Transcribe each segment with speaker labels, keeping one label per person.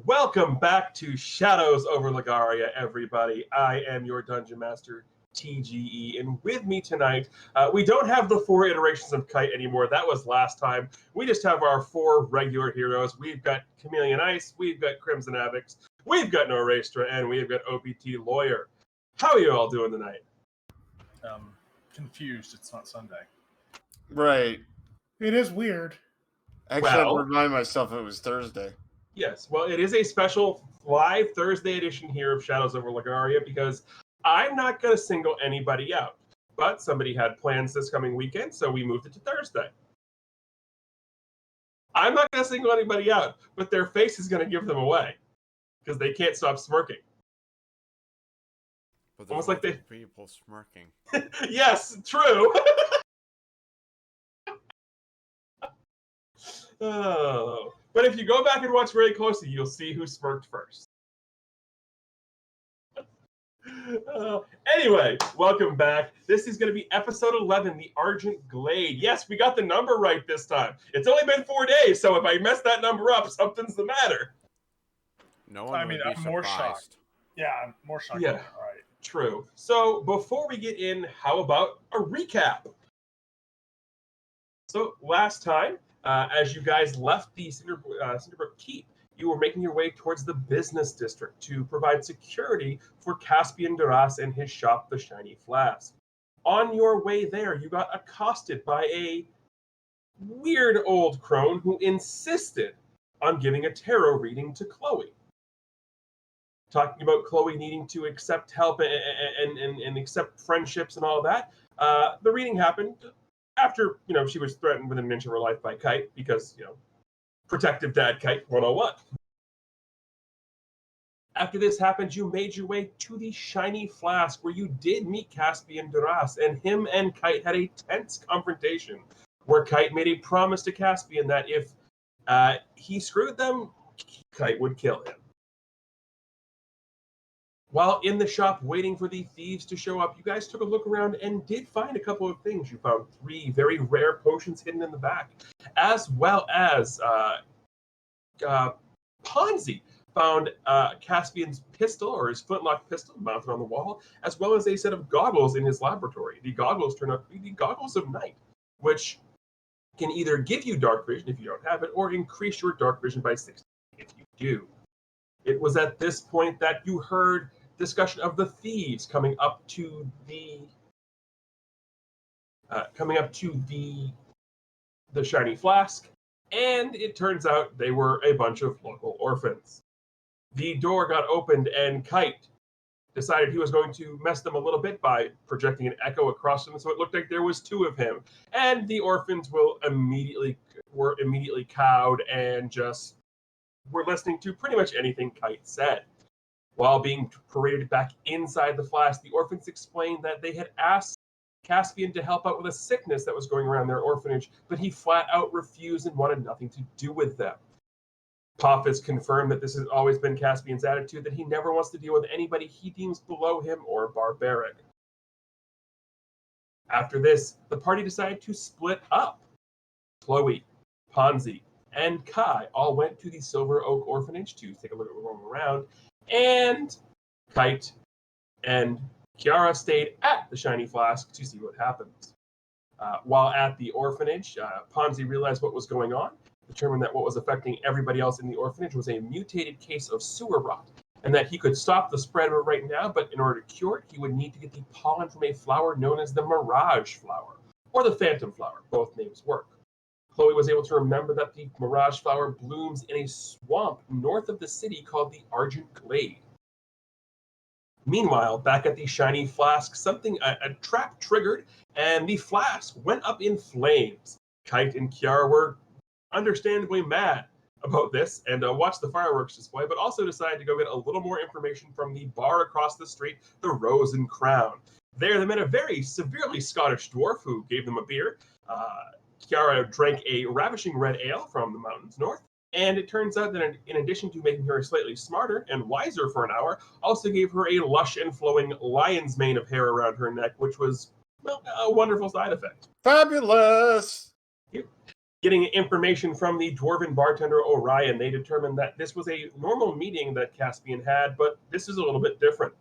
Speaker 1: Welcome back to Shadows over Legaria, everybody. I am your Dungeon Master, TGE, and with me tonight, we don't have the 4 iterations of Kite anymore. That was last time. We just have our 4 regular heroes. We've got Chameleon Ice, we've got Crimson Avix, we've got Norastra, and we've got OPT Lawyer. How are you all doing tonight?
Speaker 2: Confused. It's not Sunday.
Speaker 3: Right.
Speaker 4: It is weird.
Speaker 3: Actually, I had to remind myself it was Thursday.
Speaker 1: Yes, well, it is a special live Thursday edition here of Shadows over Legaria because I'm not going to single anybody out. But somebody had plans this coming weekend, so we moved it to Thursday. I'm not going to single anybody out, but their face is going to give them away because they can't stop smirking.
Speaker 5: But
Speaker 1: almost like they
Speaker 5: people smirking.
Speaker 1: Yes, true. Oh. But if you go back and watch very closely, you'll see who smirked first. Anyway, welcome back. This is going to be episode 11, the Argent Glade. Yes, we got the number right this time. It's only been 4 days, so if I mess that number up, something's the matter.
Speaker 5: No one would be surprised.
Speaker 2: More shocked. Yeah, I'm more shocked.
Speaker 1: Yeah,
Speaker 2: right.
Speaker 1: True. So before we get in, how about a recap? So last time, as you guys left the Cinderbrook Keep, you were making your way towards the business district to provide security for Caspian Duras and his shop, the Shiny Flask. On your way there, you got accosted by a weird old crone who insisted on giving a tarot reading to Chloe. Talking about Chloe needing to accept help and accept friendships and all that. The reading happened after, she was threatened within an inch of her life by Kite because, protective dad Kite 101. After this happened, you made your way to the Shiny Flask where you did meet Caspian Duras, and him and Kite had a tense confrontation where Kite made a promise to Caspian that if he screwed them, Kite would kill him. While in the shop waiting for the thieves to show up, you guys took a look around and did find a couple of things. You found 3 very rare potions hidden in the back, as well as Ponzi found Caspian's pistol, or his flintlock pistol, mounted on the wall, as well as a set of goggles in his laboratory. The goggles turn out to be the goggles of night, which can either give you dark vision if you don't have it, or increase your dark vision by 60 if you do. It was at this point that you heard discussion of the thieves coming up to the Shiny Flask, and it turns out they were a bunch of local orphans. The door got opened, and Kite decided he was going to mess them a little bit by projecting an echo across them, so it looked like there was 2 of him. And the orphans were immediately cowed and just were listening to pretty much anything Kite said. While being paraded back inside the flask, the orphans explained that they had asked Caspian to help out with a sickness that was going around their orphanage, but he flat out refused and wanted nothing to do with them. Poff has confirmed that this has always been Caspian's attitude, that he never wants to deal with anybody he deems below him or barbaric. After this, the party decided to split up. Chloe, Ponzi, and Kai all went to the Silver Oak Orphanage to take a look at what was going around, and Kite and Kiara stayed at the Shiny Flask to see what happens. While at the orphanage, Ponzi realized what was going on, determined that what was affecting everybody else in the orphanage was a mutated case of sewer rot, and that he could stop the spread of it right now, but in order to cure it, he would need to get the pollen from a flower known as the Mirage Flower, or the Phantom Flower. Both names work. Chloe was able to remember that the Mirage Flower blooms in a swamp north of the city called the Argent Glade. Meanwhile, back at the Shiny Flask, a trap triggered, and the flask went up in flames. Kite and Kiara were understandably mad about this and watched the fireworks display, but also decided to go get a little more information from the bar across the street, the Rose and Crown. There, they met a very severely Scottish dwarf who gave them a beer. Kiara drank a ravishing red ale from the mountains north, and it turns out that in addition to making her slightly smarter and wiser for an hour, also gave her a lush and flowing lion's mane of hair around her neck, which was, well, a wonderful side effect.
Speaker 3: Fabulous!
Speaker 1: Getting information from the dwarven bartender Orion, they determined that this was a normal meeting that Caspian had, but this is a little bit different.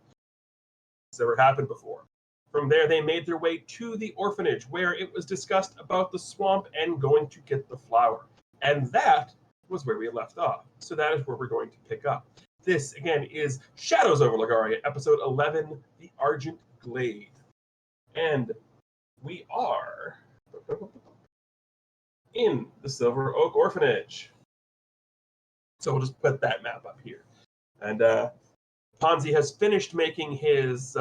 Speaker 1: It's never happened before. From there, they made their way to the orphanage, where it was discussed about the swamp and going to get the flower. And that was where we left off. So that is where we're going to pick up. This, again, is Shadows over Legaria, episode 11, The Argent Glade. And we are in the Silver Oak Orphanage. So we'll just put that map up here. And Ponzi has finished making his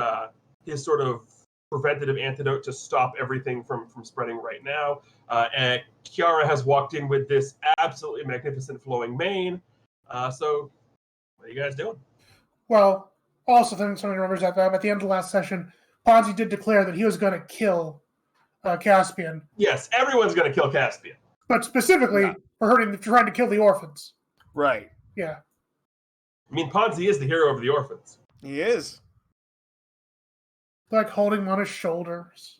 Speaker 1: sort of preventative antidote to stop everything from spreading right now. And Kiara has walked in with this absolutely magnificent flowing mane. So what are you guys doing?
Speaker 4: Well, also, then somebody remembers that at the end of the last session, Ponzi did declare that he was going to kill Caspian.
Speaker 1: Yes, everyone's going to kill Caspian.
Speaker 4: But specifically for trying to kill the orphans.
Speaker 3: Right.
Speaker 4: Yeah.
Speaker 1: I mean, Ponzi is the hero of the orphans.
Speaker 3: He is.
Speaker 4: Like holding him on his shoulders.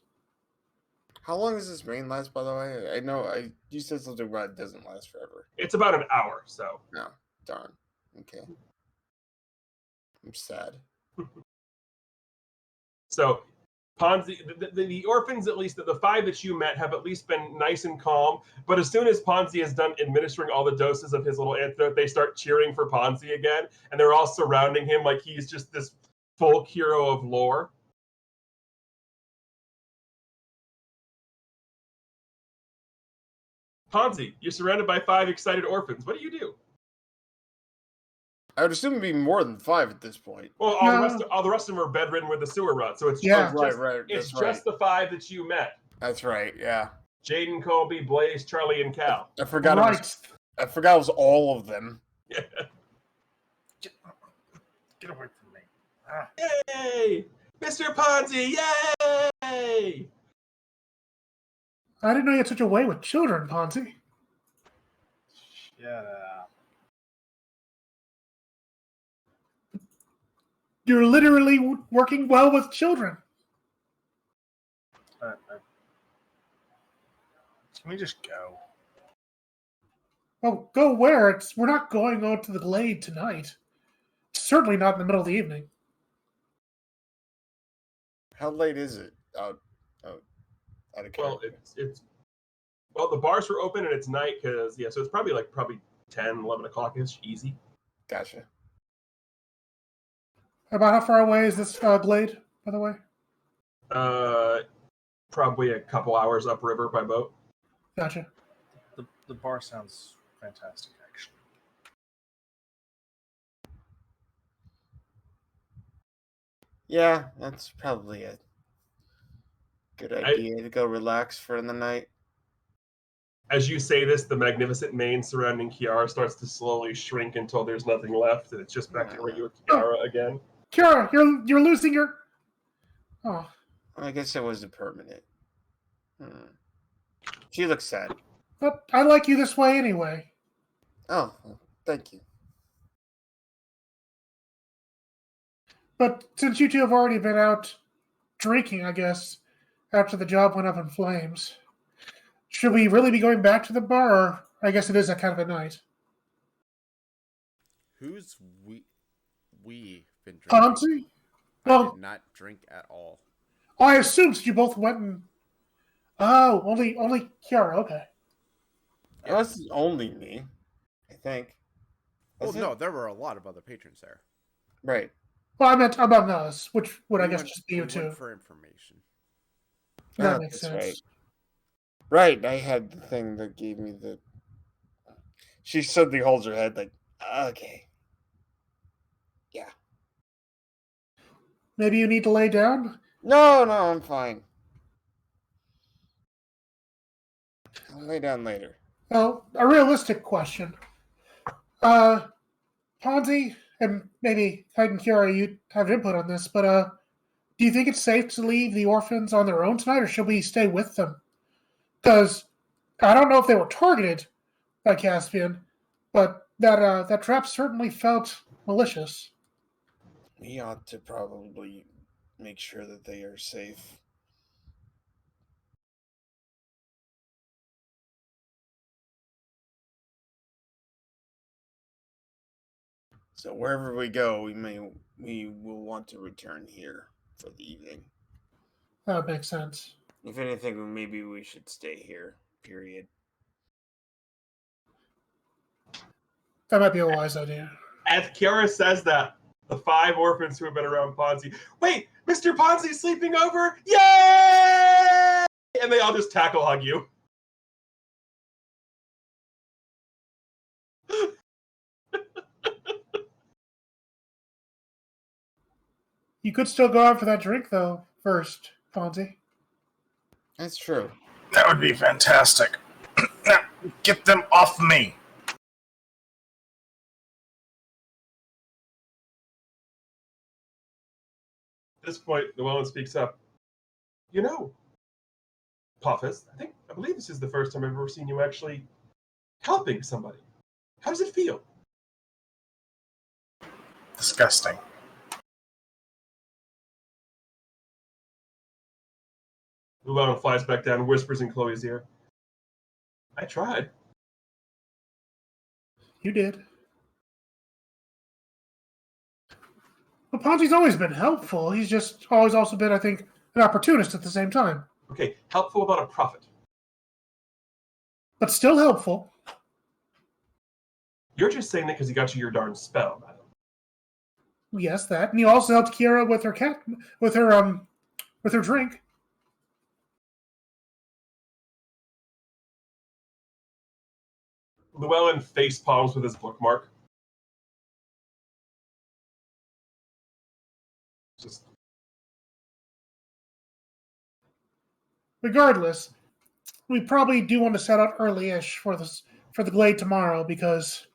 Speaker 3: How long does this rain last, by the way? I know you said something about it doesn't last forever.
Speaker 1: It's about an hour, so.
Speaker 3: No. Darn. Okay. I'm sad.
Speaker 1: So, Ponzi, the orphans, at least the 5 that you met, have at least been nice and calm. But as soon as Ponzi is done administering all the doses of his little antidote, they start cheering for Ponzi again. And they're all surrounding him like he's just this folk hero of lore. Ponzi, you're surrounded by 5 excited orphans. What do you do?
Speaker 3: I would assume it'd be more than 5 at this point.
Speaker 1: Well, all the rest of them are bedridden with the sewer rot, so it's just the 5 that you met.
Speaker 3: That's right. Yeah.
Speaker 1: Jaden, Colby, Blaze, Charlie, and Cal.
Speaker 3: I forgot. I forgot it was all of them.
Speaker 1: Yeah.
Speaker 2: Get away from me!
Speaker 1: Yay, Mr. Ponzi! Yay!
Speaker 4: I didn't know you had such a way with children, Ponzi.
Speaker 2: Yeah.
Speaker 4: You're literally working well with children.
Speaker 2: Can we just go?
Speaker 4: Oh, go where? We're not going out to the Glade tonight. Certainly not in the middle of the evening.
Speaker 3: How late is it? Out of
Speaker 1: well, well, the bars were open and it's night because so it's probably 10, 11 o'clock ish, easy.
Speaker 3: Gotcha.
Speaker 4: About how far away is this Glade, by the way?
Speaker 1: Probably a couple hours upriver by boat.
Speaker 4: Gotcha.
Speaker 2: The bar sounds fantastic, actually.
Speaker 3: Yeah, that's probably a good idea to go relax for the night.
Speaker 1: As you say this, the magnificent mane surrounding Kiara starts to slowly shrink until there's nothing left, and it's just back to regular Kiara again.
Speaker 4: Kiara, you're losing your... Oh.
Speaker 3: I guess it wasn't permanent. She looks sad.
Speaker 4: But I like you this way anyway.
Speaker 3: Oh, thank you.
Speaker 4: But since you two have already been out drinking, I guess, after the job went up in flames, should we really be going back to the bar? Or I guess it is that kind of a night.
Speaker 5: Who's we been drinking?
Speaker 4: Ponzi?
Speaker 5: I did not drink at all.
Speaker 4: I assumed you both went and... Oh, only Kiara, okay.
Speaker 3: It was only me, I think.
Speaker 5: No, there were a lot of other patrons there.
Speaker 3: Right.
Speaker 4: Well, I meant about us, which would I guess just be you two.
Speaker 5: For information.
Speaker 4: That makes sense.
Speaker 3: Right, I had the thing that gave me the... She suddenly holds her head like, okay. Yeah.
Speaker 4: Maybe you need to lay down?
Speaker 3: No, I'm fine. I'll lay down later.
Speaker 4: Well, a realistic question. Ponzi, and maybe Hyde and Kiara, you have input on this, but do you think it's safe to leave the orphans on their own tonight, or should we stay with them? Because I don't know if they were targeted by Caspian, but that trap certainly felt malicious.
Speaker 3: We ought to probably make sure that they are safe. So wherever we go, we will want to return here for the evening.
Speaker 4: That would make sense.
Speaker 3: If anything, maybe we should stay here. Period.
Speaker 4: That might be a wise idea.
Speaker 1: As Kiara says that, the 5 orphans who have been around Ponzi, wait, Mr. Ponzi's sleeping over? Yay! And they all just tackle hug you.
Speaker 4: You could still go out for that drink, though, first, Ponzi.
Speaker 3: That's true.
Speaker 2: That would be fantastic. Now, get them off me.
Speaker 1: At this point, Llewellyn speaks up. You know, Puffus, I believe this is the first time I've ever seen you actually helping somebody. How does it feel?
Speaker 2: Disgusting.
Speaker 1: Llewellyn flies back down, whispers in Chloe's ear. I tried.
Speaker 4: You did. Well, Ponzi's always been helpful. He's just always also been, I think, an opportunist at the same time.
Speaker 1: Okay, helpful without a profit.
Speaker 4: But still helpful.
Speaker 1: You're just saying that because he got you your darn spell, madam.
Speaker 4: Yes, that. And you also helped Kiara with her drink.
Speaker 1: Llewellyn face palms with his bookmark. Just
Speaker 4: Regardless, we probably do want to set out early-ish for the Glade tomorrow, because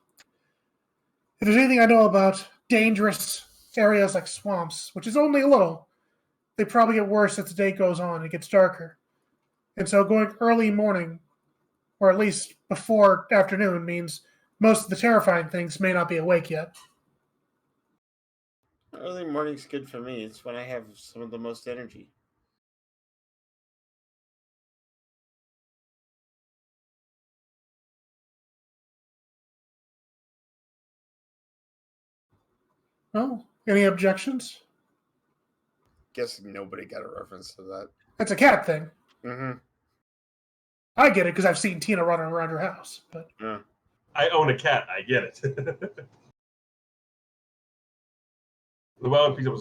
Speaker 4: if there's anything I know about dangerous areas like swamps, which is only a little, they probably get worse as the day goes on. It gets darker. And so going early morning, or at least before afternoon, means most of the terrifying things may not be awake yet.
Speaker 3: Early morning's good for me. It's when I have some of the most energy.
Speaker 4: Oh, any objections?
Speaker 3: Guess nobody got a reference to that.
Speaker 4: It's a cat thing.
Speaker 3: Mm-hmm.
Speaker 4: I get it because I've seen Tina running around her house. But
Speaker 3: Yeah.
Speaker 1: I own a cat. I get it. Llewellyn picks up.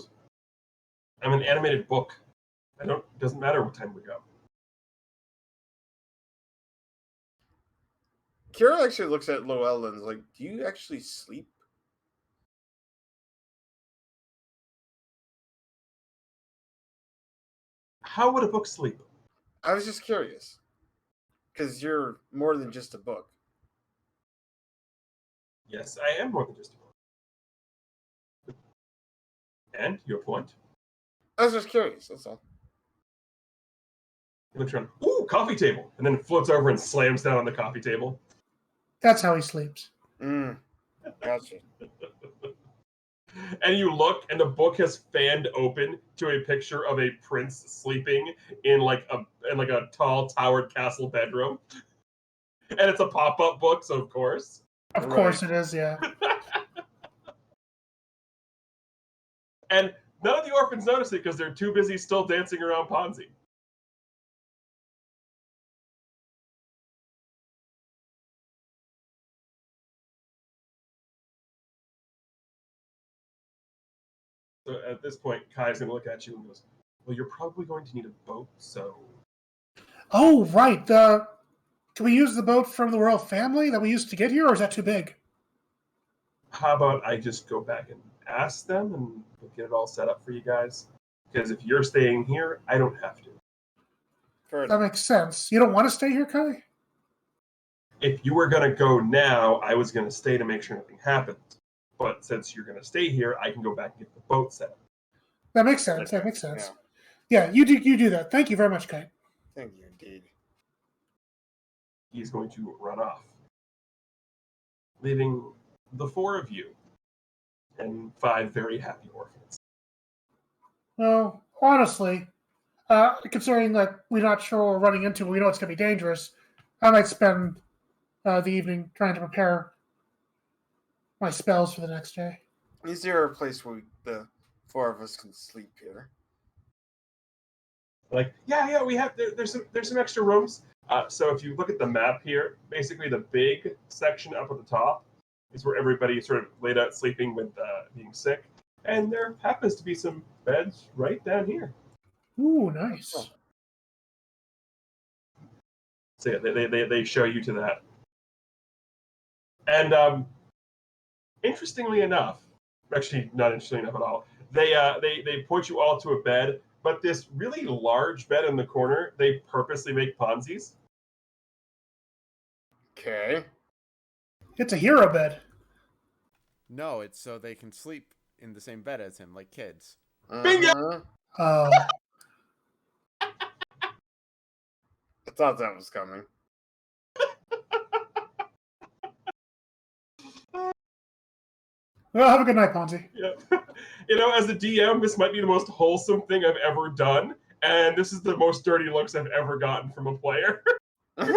Speaker 1: I'm an animated book. It doesn't matter what time we go.
Speaker 3: Kira actually looks at Llewellyn like, do you actually sleep?
Speaker 1: How would a book sleep?
Speaker 3: I was just curious. Because you're more than just a book.
Speaker 1: Yes, I am more than just a book. And your point?
Speaker 3: I was just curious, that's all.
Speaker 1: He looks around. Ooh, coffee table. And then floats over and slams down on the coffee table.
Speaker 4: that's how he sleeps.
Speaker 3: Gotcha.
Speaker 1: And you look, and the book has fanned open to a picture of a prince sleeping in like a tall towered castle bedroom. And it's a pop-up book, so of course.
Speaker 4: Of course it is, yeah.
Speaker 1: And none of the orphans notice it because they're too busy still dancing around Ponzi. So at this point, Kai's going to look at you and goes, well, you're probably going to need a boat, so...
Speaker 4: Oh, right. Can we use the boat from the royal family that we used to get here, or is that too big?
Speaker 1: How about I just go back and ask them and we'll get it all set up for you guys? Because if you're staying here, I don't have to.
Speaker 4: That makes sense. You don't want to stay here, Kai?
Speaker 1: If you were going to go now, I was going to stay to make sure nothing happened. But since you're going to stay here, I can go back and get the boat set up.
Speaker 4: That makes sense. That makes sense. Yeah, you do that. Thank you very much, Kai.
Speaker 3: Thank you, indeed.
Speaker 1: He's going to run off, leaving the 4 of you and 5 very happy orphans.
Speaker 4: Well, honestly, considering that we're not sure what we're running into, we know it's going to be dangerous, I might spend the evening trying to prepare my spells for the next day.
Speaker 3: Is there a place where the four of us can sleep here?
Speaker 1: Like, yeah, we have. There's some extra rooms. So if you look at the map here, basically the big section up at the top is where everybody is sort of laid out sleeping with being sick, and there happens to be some beds right down here.
Speaker 4: Ooh, nice.
Speaker 3: Oh.
Speaker 1: So yeah, they show you to that, and interestingly enough, actually not interestingly enough at all, they point you all to a bed, but this really large bed in the corner, they purposely make Ponzi's.
Speaker 3: Okay.
Speaker 4: It's a hero bed.
Speaker 5: No, it's so they can sleep in the same bed as him, like kids.
Speaker 1: Bingo!
Speaker 4: Oh.
Speaker 3: I thought that was coming.
Speaker 4: Well, have a good night, Ponzi.
Speaker 1: Yeah. As a DM, this might be the most wholesome thing I've ever done, and this is the most dirty looks I've ever gotten from a player.
Speaker 4: I'm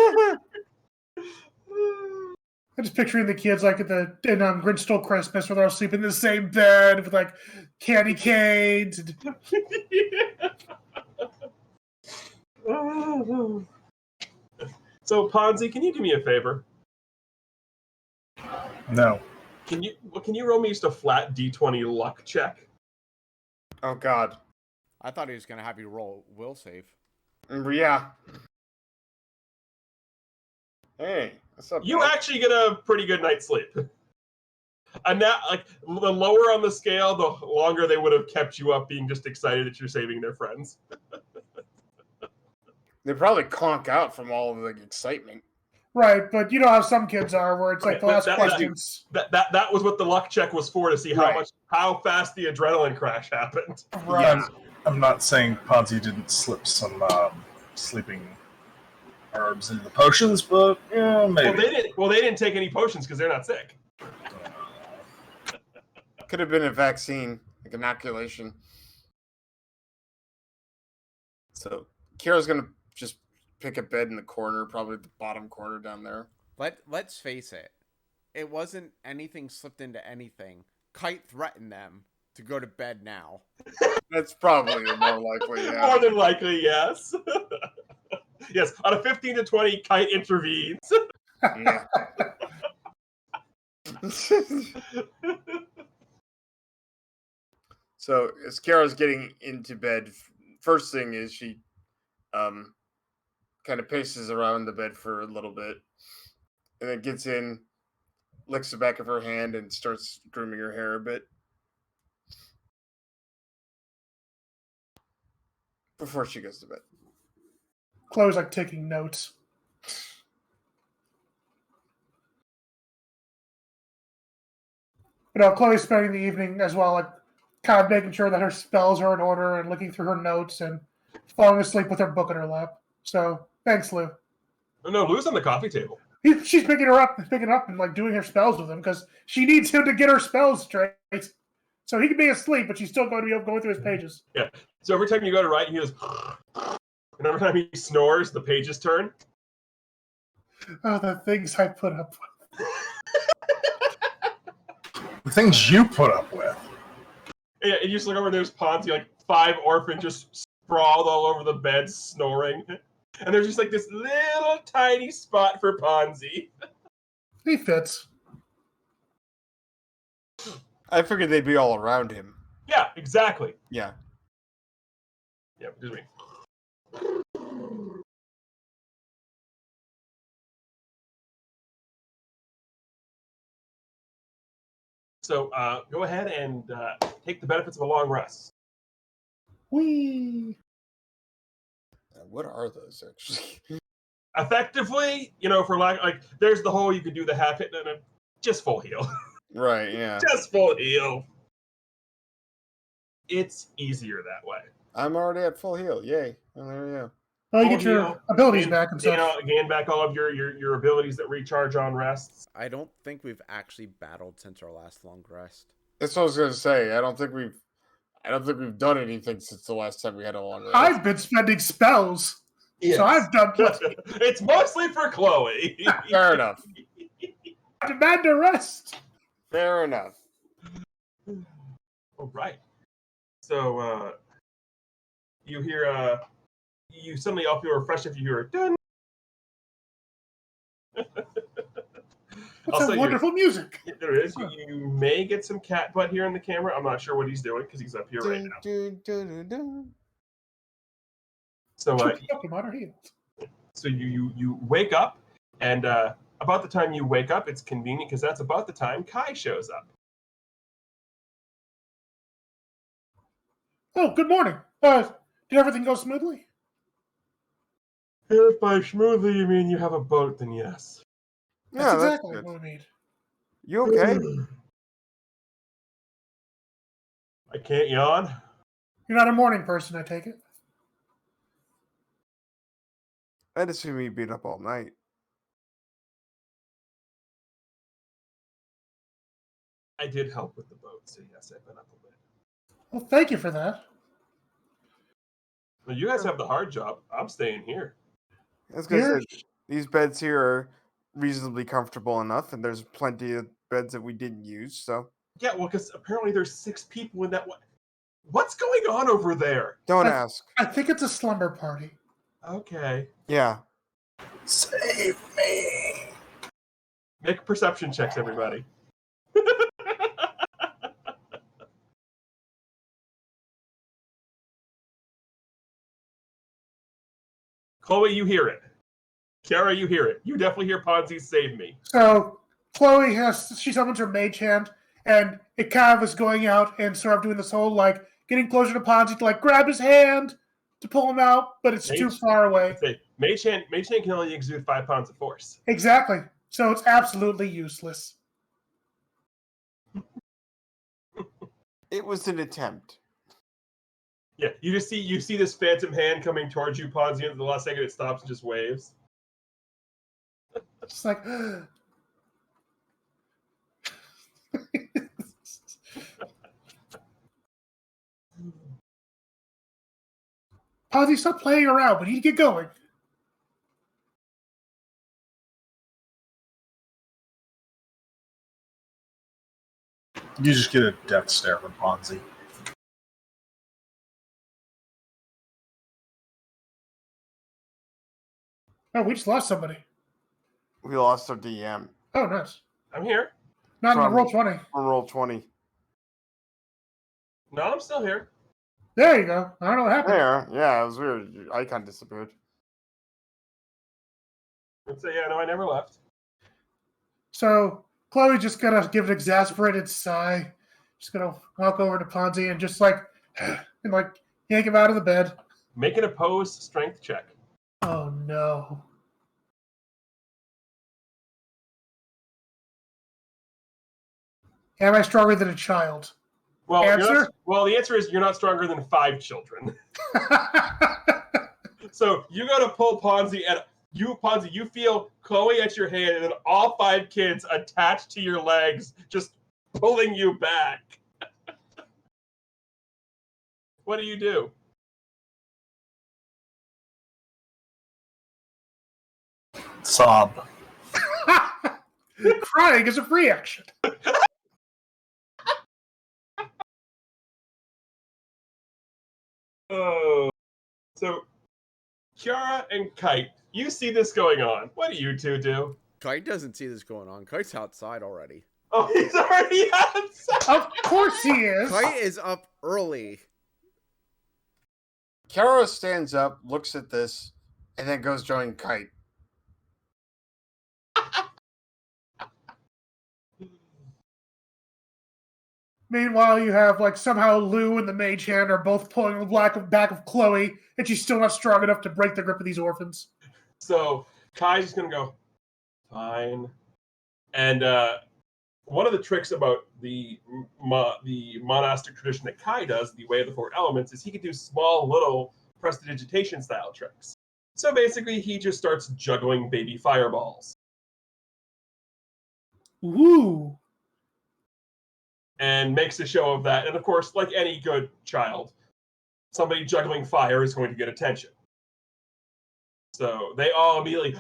Speaker 4: just picturing the kids like in Grinch Stole Christmas, where they're all sleeping in the same bed with like candy canes. And...
Speaker 1: So, Ponzi, can you do me a favor?
Speaker 2: No.
Speaker 1: Can you roll me just a flat D20 luck check?
Speaker 3: Oh God.
Speaker 5: I thought he was gonna have you roll will save.
Speaker 3: Yeah. Hey, what's up?
Speaker 1: You
Speaker 3: bud?
Speaker 1: actually get a pretty good night's sleep. And that, like, the lower on the scale, the longer they would have kept you up being just excited that you're saving their friends.
Speaker 3: They probably conk out from all of the excitement.
Speaker 4: Right, but you know how some kids are, where it's like the last questions.
Speaker 1: That was what the luck check was for, to see how fast the adrenaline crash happened.
Speaker 4: Right.
Speaker 2: Yeah, I'm not saying Ponzi didn't slip some sleeping herbs into the potions, but yeah, maybe.
Speaker 1: Well, they didn't take any potions because they're not sick.
Speaker 3: Could have been a vaccine, like inoculation. So Kira's gonna just pick a bed in the corner, probably the bottom corner down there.
Speaker 5: Let's face it. It wasn't anything slipped into anything. Kite threatened them to go to bed now.
Speaker 3: That's probably more likely, yeah.
Speaker 1: More than likely, yes. Yes, on a 15 to 20, Kite intervenes.
Speaker 3: Yeah. So as Kara's getting into bed, first thing is she kind of paces around the bed for a little bit, and then gets in, licks the back of her hand, and starts grooming her hair a bit before she goes to bed.
Speaker 4: Chloe's like taking notes. Chloe's spending the evening as well, like kind of making sure that her spells are in order and looking through her notes and falling asleep with her book in her lap. So thanks, Lou.
Speaker 1: No, Lou's on the coffee table.
Speaker 4: She's picking up and like doing her spells with him because she needs him to get her spells straight. So he can be asleep, but she's still going to be going through his pages.
Speaker 1: Yeah. So every time you go to write, he goes, and every time he snores, the pages turn.
Speaker 4: Oh, the things I put up with.
Speaker 2: The things you put up with.
Speaker 1: Yeah, and you just look over and there's Ponzi, like 5 orphans just sprawled all over the bed, snoring. And there's just like this little tiny spot for Ponzi.
Speaker 4: He fits.
Speaker 3: I figured they'd be all around him.
Speaker 1: Yeah, exactly.
Speaker 3: Yeah.
Speaker 1: Yeah, excuse me. So go ahead and take the benefits of a long rest.
Speaker 4: Whee!
Speaker 3: What are those actually?
Speaker 1: Effectively, for like there's the whole you could do the half hit and just full heal.
Speaker 3: Right, yeah.
Speaker 1: Just full heal. It's easier that way.
Speaker 3: I'm already at full heal. Yay. Well, there we go.
Speaker 4: Well, you
Speaker 1: Full
Speaker 4: get your
Speaker 1: heal,
Speaker 4: abilities back and stuff.
Speaker 1: Gain back all of your abilities that recharge on rests.
Speaker 5: I don't think we've actually battled since our last long rest.
Speaker 3: That's what I was gonna say. I don't think we've done anything since the last time we had a long rest.
Speaker 4: I've been spending spells.
Speaker 1: Yes.
Speaker 4: So I've done plenty.
Speaker 1: It's mostly for Chloe.
Speaker 3: Fair enough.
Speaker 4: I demand a rest.
Speaker 3: Fair enough.
Speaker 1: All right. So you hear you suddenly all feel refreshed if you hear a dun.
Speaker 4: What's
Speaker 1: Also,
Speaker 4: that wonderful music?
Speaker 1: there it is. You may get some cat butt here in the camera. I'm not sure what he's doing because he's up here right now. So
Speaker 4: Pokemon are healed.
Speaker 1: so you wake up, and about the time you wake up, it's convenient because that's about the time Kai shows up.
Speaker 4: Oh, good morning. Did everything go smoothly?
Speaker 1: If by smoothly you mean you have a boat, then yes.
Speaker 4: That's
Speaker 3: Yeah, that's
Speaker 4: exactly
Speaker 3: good.
Speaker 4: what we need.
Speaker 3: You okay?
Speaker 1: I can't yawn.
Speaker 4: You're not a morning person, I take it.
Speaker 3: I'd assume you've been up all night.
Speaker 1: I did help with the boat, so yes, I've been up a bit.
Speaker 4: Well, thank you for that.
Speaker 1: Well, you guys have the hard job. I'm staying here.
Speaker 3: I was gonna
Speaker 4: Here,
Speaker 3: say these beds here are reasonably comfortable enough, and there's plenty of beds that we didn't use. So
Speaker 1: Yeah, well, because apparently there's 6 people in that one. What's going on over there?
Speaker 3: don't ask.
Speaker 4: I think it's a slumber party.
Speaker 1: Okay.
Speaker 3: Yeah,
Speaker 2: Save me.
Speaker 1: Make perception checks, everybody. Chloe, you hear it. Kiara, you hear it. You definitely hear Ponzi save me.
Speaker 4: So Chloe she summons her mage hand, and it kind of is going out and sort of doing this whole like getting closer to Ponzi to like grab his hand to pull him out, but it's too far away.
Speaker 1: Say, Mage Hand can only exude 5 pounds of force.
Speaker 4: Exactly. So it's absolutely useless.
Speaker 3: it was an attempt.
Speaker 1: Yeah, you see this phantom hand coming towards you, Ponzi, and at the last second it stops and just waves.
Speaker 4: It's like Ponzi, stop playing around. We need to get going.
Speaker 2: You just get a death stare from Ponzi.
Speaker 4: Oh, we just lost somebody.
Speaker 3: We lost our DM
Speaker 4: Oh, nice.
Speaker 1: I'm here.
Speaker 4: Not in the
Speaker 3: From-
Speaker 4: roll 20.
Speaker 3: on roll 20.
Speaker 1: No, I'm still here.
Speaker 4: There you go. I don't know what happened.
Speaker 3: There, yeah, it was weird. Your icon disappeared.
Speaker 1: I'd say, yeah, no, I never left.
Speaker 4: So Chloe just gonna give an exasperated sigh. Just gonna walk over to Ponzi and just like and like yank him out of the bed.
Speaker 1: Make an opposed strength check.
Speaker 4: Oh no. Am I stronger than a child?
Speaker 1: Well,
Speaker 4: Answer?
Speaker 1: The answer is you're not stronger than 5 children. So you go to pull Ponzi, and you feel Chloe at your hand, and then all 5 kids attached to your legs, just pulling you back. What do you do?
Speaker 2: Sob.
Speaker 4: Crying is a free action.
Speaker 1: Oh, so Kiara and Kite, you see this going on. What do you two do?
Speaker 5: Kite doesn't see this going on. Kite's outside already.
Speaker 1: Oh, he's already outside.
Speaker 4: Of course he is.
Speaker 5: Kite is up early.
Speaker 3: Kara stands up, looks at this, and then goes join Kite.
Speaker 4: Meanwhile, you have like somehow Lou and the mage hand are both pulling the back of Chloe, and she's still not strong enough to break the grip of these orphans.
Speaker 1: So Kai's just gonna go, fine. And one of the tricks about the monastic tradition that Kai does, the Way of the Four Elements, is he can do small little prestidigitation style tricks. So basically, he just starts juggling baby fireballs.
Speaker 4: Ooh.
Speaker 1: And makes a show of that. And of course, like any good child, somebody juggling fire is going to get attention. So they all immediately,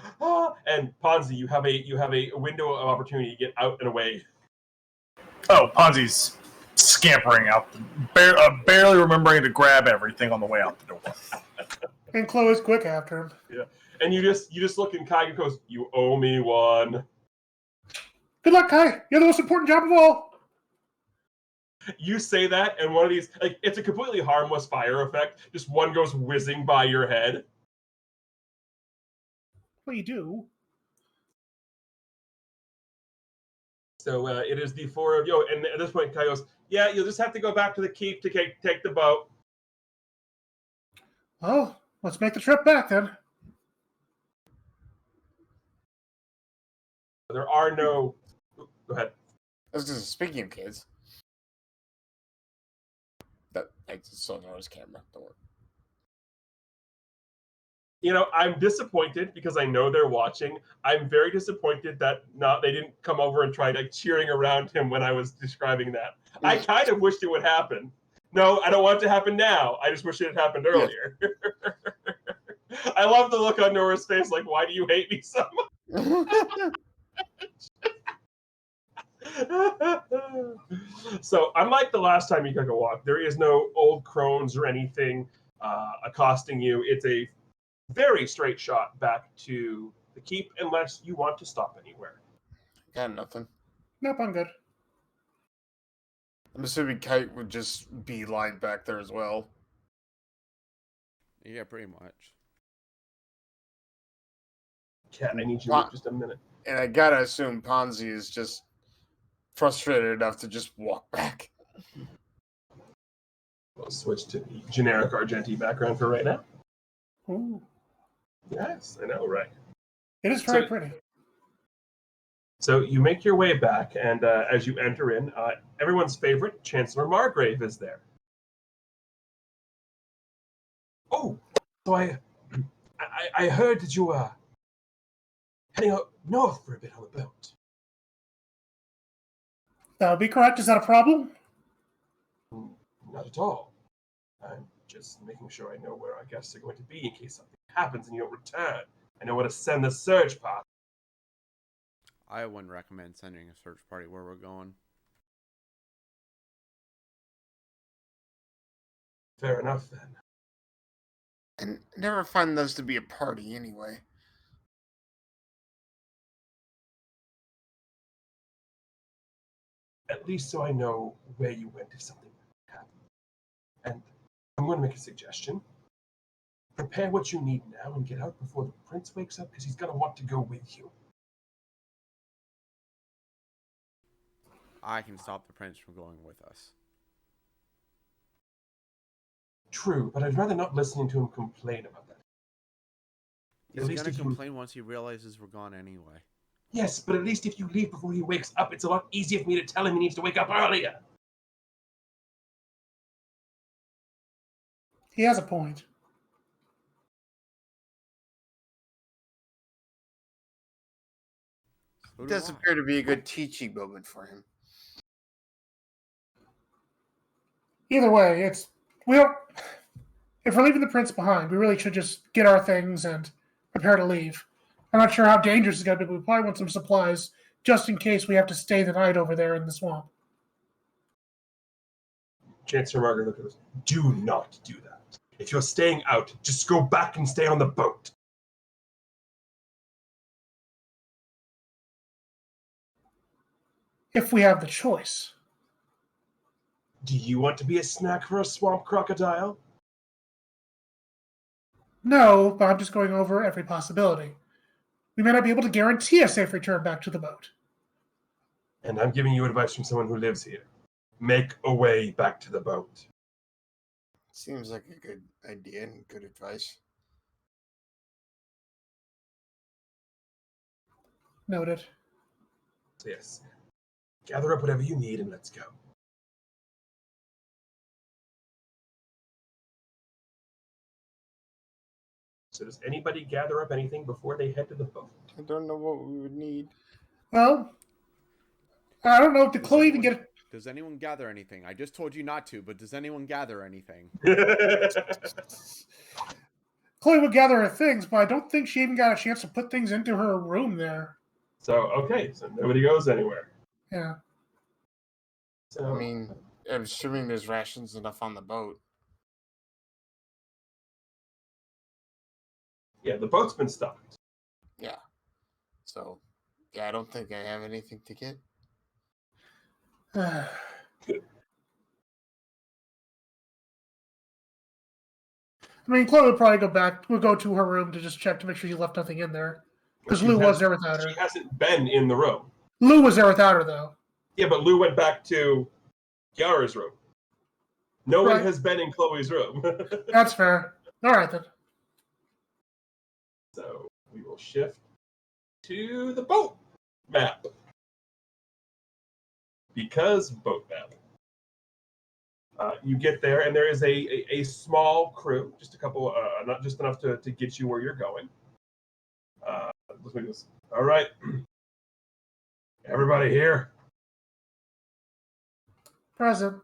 Speaker 1: and Ponzi, you have a window of opportunity to get out and away.
Speaker 2: Oh, Ponzi's scampering out, barely remembering to grab everything on the way out the door.
Speaker 4: And Chloe's quick after him.
Speaker 1: Yeah. And you just look, and Kai goes, "You owe me one."
Speaker 4: Good luck, Kai. You're the most important job of all.
Speaker 1: You say that, and one of these, like, it's a completely harmless fire effect. Just one goes whizzing by your head.
Speaker 4: What you do?
Speaker 1: So it is the four of you. And at this point, Kai goes, "Yeah, you'll just have to go back to the keep to take the boat."
Speaker 4: Well, let's make the trip back then.
Speaker 1: There are no. Go ahead.
Speaker 3: This is speaking of kids. That I still know his camera. Don't worry.
Speaker 1: You know, I'm disappointed because I know they're watching. I'm very disappointed that they didn't come over and try like cheering around him when I was describing that. I kind of wished it would happen. No, I don't want it to happen now. I just wish it had happened earlier. Yeah. I love the look on Nora's face, like, why do you hate me so much? So, unlike the last time you took a walk, there is no old crones or anything accosting you. It's a very straight shot back to the keep, unless you want to stop anywhere.
Speaker 3: Got nothing.
Speaker 4: Nope, I'm good.
Speaker 3: I'm assuming Kite would just be lined back there as well.
Speaker 5: Yeah, pretty much.
Speaker 1: Cat, I need you in just a minute.
Speaker 3: And I gotta assume Ponzi is just frustrated enough to just walk back.
Speaker 1: We'll switch to the generic Argenti background for right now.
Speaker 4: Ooh.
Speaker 1: Yes, I know, right?
Speaker 4: It is very pretty.
Speaker 1: So you make your way back, and as you enter in, everyone's favorite, Chancellor Margrave, is there. Oh, so I heard that you were heading up north for a bit on the boat.
Speaker 4: That would be correct. Is that a problem?
Speaker 1: Not at all. I'm just making sure I know where our guests are going to be in case something happens and you don't return. I know where to send the search party.
Speaker 5: I wouldn't recommend sending a search party where we're going.
Speaker 1: Fair enough, then.
Speaker 3: And never find those to be a party anyway.
Speaker 1: At least so I know where you went if something happened. And I'm going to make a suggestion. Prepare what you need now and get out before the prince wakes up, because he's going to want to go with you.
Speaker 5: I can stop the prince from going with us.
Speaker 1: True, but I'd rather not listen to him complain about that.
Speaker 5: He's going to complain once he realizes we're gone anyway.
Speaker 1: Yes, but at least if you leave before he wakes up, it's a lot easier for me to tell him he needs to wake up earlier.
Speaker 4: He has a point.
Speaker 3: It does appear to be a good teaching moment for him.
Speaker 4: Either way, if we're leaving the prince behind, we really should just get our things and prepare to leave. I'm not sure how dangerous it's going to be, but we probably want some supplies just in case we have to stay the night over there in the swamp.
Speaker 1: Chancellor Margaret goes, "Do not do that. If you're staying out, just go back and stay on the boat."
Speaker 4: If we have the choice.
Speaker 1: Do you want to be a snack for a swamp crocodile?
Speaker 4: No, but I'm just going over every possibility. We may not be able to guarantee a safe return back to the boat.
Speaker 1: And I'm giving you advice from someone who lives here. Make a way back to the boat.
Speaker 3: Seems like a good idea and good advice.
Speaker 4: Noted.
Speaker 1: So yes, gather up whatever you need and let's go. So does anybody gather up anything before they head to the boat?
Speaker 3: I don't know what we would need.
Speaker 4: Well, I don't know. Did Chloe even get it?
Speaker 5: Does anyone gather anything? I just told you not to, but does anyone gather anything?
Speaker 4: Chloe would gather her things, but I don't think she even got a chance to put things into her room there.
Speaker 1: So, okay, so nobody goes anywhere.
Speaker 4: Yeah.
Speaker 1: So,
Speaker 3: I mean, I'm assuming there's rations enough on the boat.
Speaker 1: Yeah, the boat's been stocked.
Speaker 3: Yeah. So, yeah, I don't think I have anything to get.
Speaker 4: I mean, Chloe would probably go to her room to just check to make sure she left nothing in there. Because
Speaker 1: She
Speaker 4: Lou was
Speaker 1: has-
Speaker 4: there without her.
Speaker 1: She hasn't been in the room.
Speaker 4: Lou was there without her, though.
Speaker 1: Yeah, but Lou went back to Yara's room. No one
Speaker 4: Right.
Speaker 1: has been in Chloe's room.
Speaker 4: That's fair. All right, then.
Speaker 1: So we will shift to the boat map. Because boat map. You get there, and there is a small crew, just a couple, not just enough to get you where you're going. Looks like this. All right. Everybody here
Speaker 4: Present.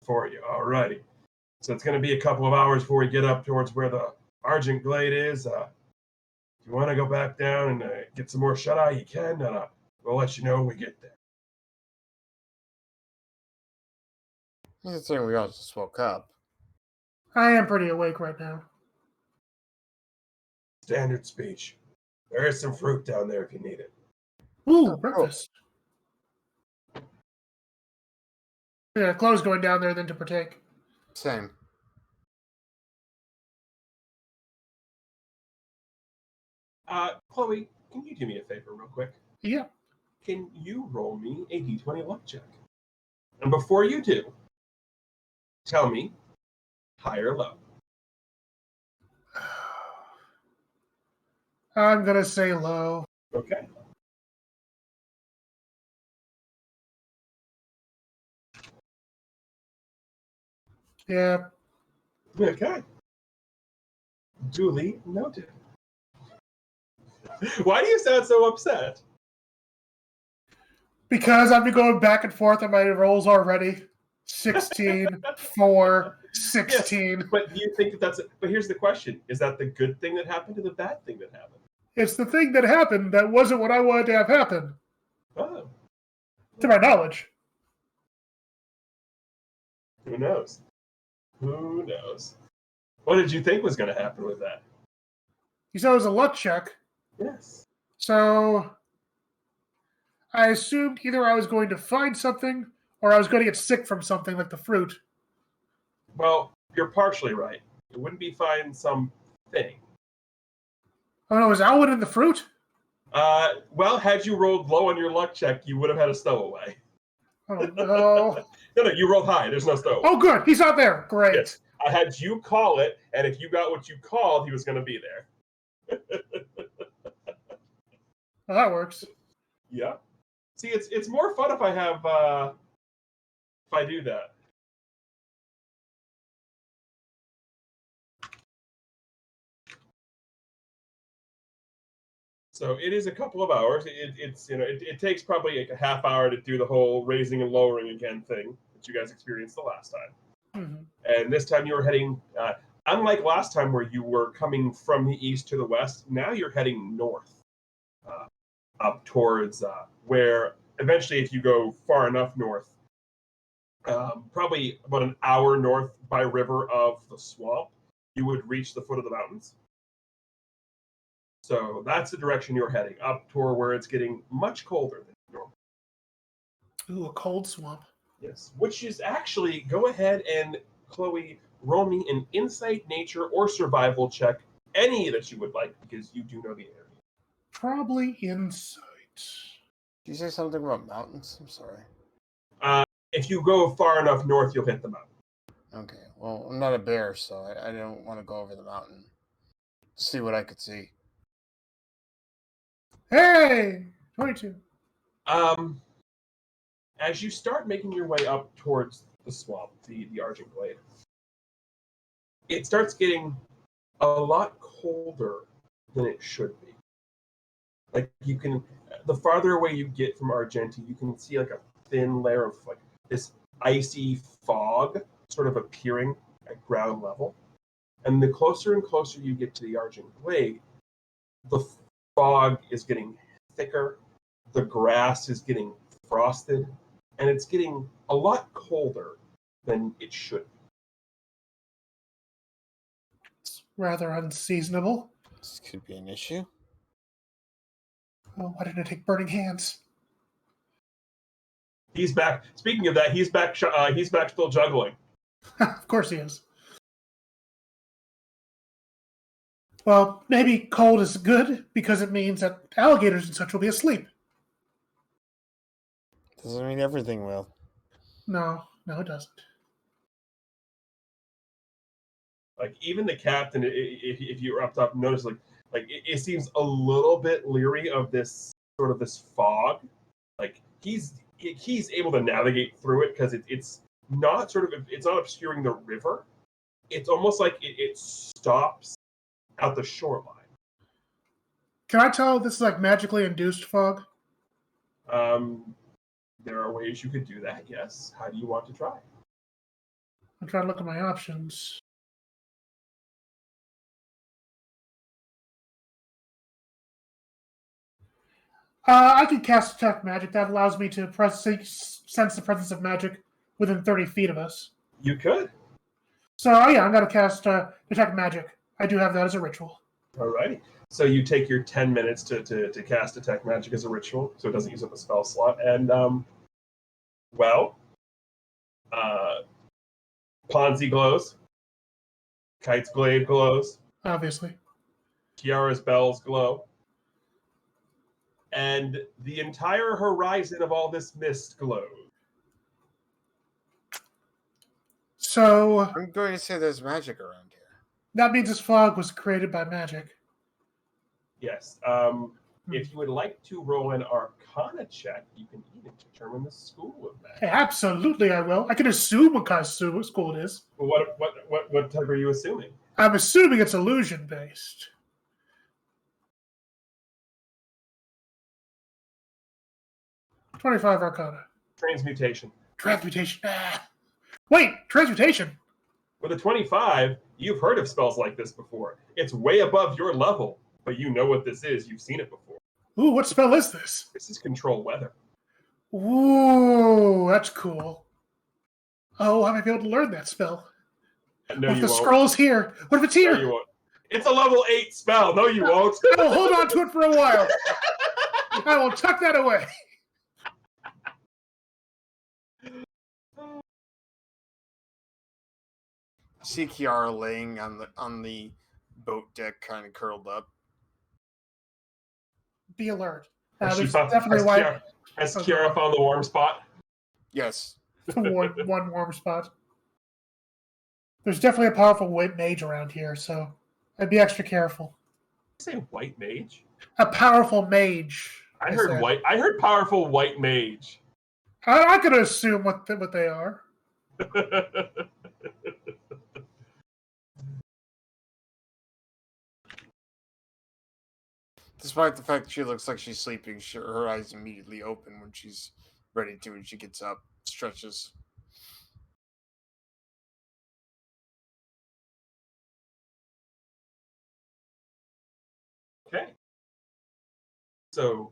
Speaker 1: for you. All righty. So it's going to be a couple of hours before we get up towards where the Argent Glade is. If you want to go back down and get some more shut-eye, you can, and we'll let you know when we get there.
Speaker 3: That's the thing, we all just woke up.
Speaker 4: I am pretty awake right now.
Speaker 1: Standard speech. There is some fruit down there if you need it.
Speaker 4: Ooh, breakfast. Yeah, Chloe's going down there then to partake.
Speaker 3: Same.
Speaker 1: Chloe, can you do me a favor real quick?
Speaker 4: Yeah.
Speaker 1: Can you roll me a d20 luck check? And before you do, tell me high or low.
Speaker 4: I'm going to say low.
Speaker 1: Okay.
Speaker 4: Yeah.
Speaker 1: Okay. Duly noted. Why do you sound so upset?
Speaker 4: Because I've been going back and forth on my rolls already. 16, 4, 16.
Speaker 1: Yes, but do you think that's... But here's the question. Is that the good thing that happened or the bad thing that happened?
Speaker 4: It's the thing that happened that wasn't what I wanted to have happen,
Speaker 1: Oh.
Speaker 4: to my knowledge.
Speaker 1: Who knows? Who knows? What did you think was going to happen with that?
Speaker 4: You said it was a luck check.
Speaker 1: Yes.
Speaker 4: So I assumed either I was going to find something or I was going to get sick from something like the fruit.
Speaker 1: Well, you're partially right. It wouldn't be finding something.
Speaker 4: Oh no, is Alwyn in the fruit?
Speaker 1: Well, had you rolled low on your luck check, you would have had a stowaway.
Speaker 4: Oh no.
Speaker 1: No, you rolled high. There's no stowaway.
Speaker 4: Oh good, he's not there. Great.
Speaker 1: Yes. I had you call it, and if you got what you called, he was going to be there.
Speaker 4: Well, that works.
Speaker 1: Yeah. See, it's more fun if I have if I do that. So it is a couple of hours. It takes probably like a half hour to do the whole raising and lowering again thing that you guys experienced the last time.
Speaker 4: Mm-hmm.
Speaker 1: And this time you were heading, unlike last time where you were coming from the east to the west, now you're heading north, up towards where eventually, if you go far enough north, probably about an hour north by river of the swamp, you would reach the foot of the mountains. So that's the direction you're heading, up toward where it's getting much colder than normal.
Speaker 4: Ooh, a cold swamp.
Speaker 1: Yes, which is actually, go ahead and, Chloe, roll me an insight, nature, or survival check, any that you would like, because you do know the area.
Speaker 4: Probably insight.
Speaker 3: Did you say something about mountains? I'm sorry.
Speaker 1: If you go far enough north, you'll hit the mountain.
Speaker 3: Okay, well, I'm not a bear, so I don't want to go over the mountain. See what I could see.
Speaker 4: Hey! 22.
Speaker 1: As you start making your way up towards the swamp, the Argent Glade, it starts getting a lot colder than it should be. Like the farther away you get from Argent, you can see like a thin layer of like this icy fog sort of appearing at ground level. And the closer and closer you get to the Argent Glade, the fog is getting thicker, the grass is getting frosted, and it's getting a lot colder than it should be.
Speaker 4: It's rather unseasonable.
Speaker 3: This could be an issue.
Speaker 4: Oh, why didn't I take burning hands?
Speaker 1: He's back. Speaking of that, he's back. He's back still juggling.
Speaker 4: Of course he is. Well, maybe cold is good because it means that alligators and such will be asleep.
Speaker 3: Doesn't mean everything will.
Speaker 4: No, it doesn't.
Speaker 1: Like even the captain, if you were up top, notice like it seems a little bit leery of this sort of this fog. Like he's able to navigate through it because it's not it's not obscuring the river. It's almost like it stops at the shoreline.
Speaker 4: Can I tell this is like magically induced fog?
Speaker 1: There are ways you could do that. Yes. How do you want to try?
Speaker 4: I'm trying to look at my options. I can cast Detect Magic. That allows me to sense the presence of magic within 30 feet of us.
Speaker 1: You could.
Speaker 4: So, yeah, I'm going to cast Detect Magic. I do have that as a ritual.
Speaker 1: Alrighty. So you take your 10 minutes to cast Detect Magic as a ritual, so it doesn't use up a spell slot. And, Ponzi glows. Kite's Glade glows.
Speaker 4: Obviously.
Speaker 1: Kiara's bells glow. And the entire horizon of all this mist glows.
Speaker 4: So,
Speaker 3: I'm going to say there's magic around here.
Speaker 4: that means this fog was created by magic.
Speaker 1: Yes. If you would like to roll an Arcana check, you can even determine the school of magic.
Speaker 4: Absolutely, I will. I can assume what kind of school it is.
Speaker 1: Well, what type are you assuming?
Speaker 4: I'm assuming it's illusion-based. $25 Arcana.
Speaker 1: Transmutation.
Speaker 4: Transmutation. Wait, transmutation.
Speaker 1: With a 25, you've heard of spells like this before. It's way above your level, but you know what this is. You've seen it before.
Speaker 4: Ooh, what spell is this?
Speaker 1: This is control weather.
Speaker 4: Ooh, that's cool. Oh, I might be able to learn that spell.
Speaker 1: No,
Speaker 4: What if
Speaker 1: you
Speaker 4: the
Speaker 1: won't.
Speaker 4: scroll's here? What if it's here?
Speaker 1: No, you won't. It's a level 8 spell. No, you won't.
Speaker 4: I will hold on to it for a while. I will tuck that away.
Speaker 3: See Kiara laying on the boat deck, kind of curled up.
Speaker 4: Be alert.
Speaker 1: Has
Speaker 4: There's definitely
Speaker 1: has Kiara found the warm spot?
Speaker 3: Yes.
Speaker 4: one warm spot. There's definitely a powerful white mage around here, so I'd be extra careful.
Speaker 1: Did you say white mage?
Speaker 4: A powerful mage.
Speaker 1: I heard white. I heard powerful white mage.
Speaker 4: I could assume what they are.
Speaker 3: Despite the fact she looks like she's sleeping, her eyes immediately open when she's ready to, and she gets up, stretches.
Speaker 1: Okay. So,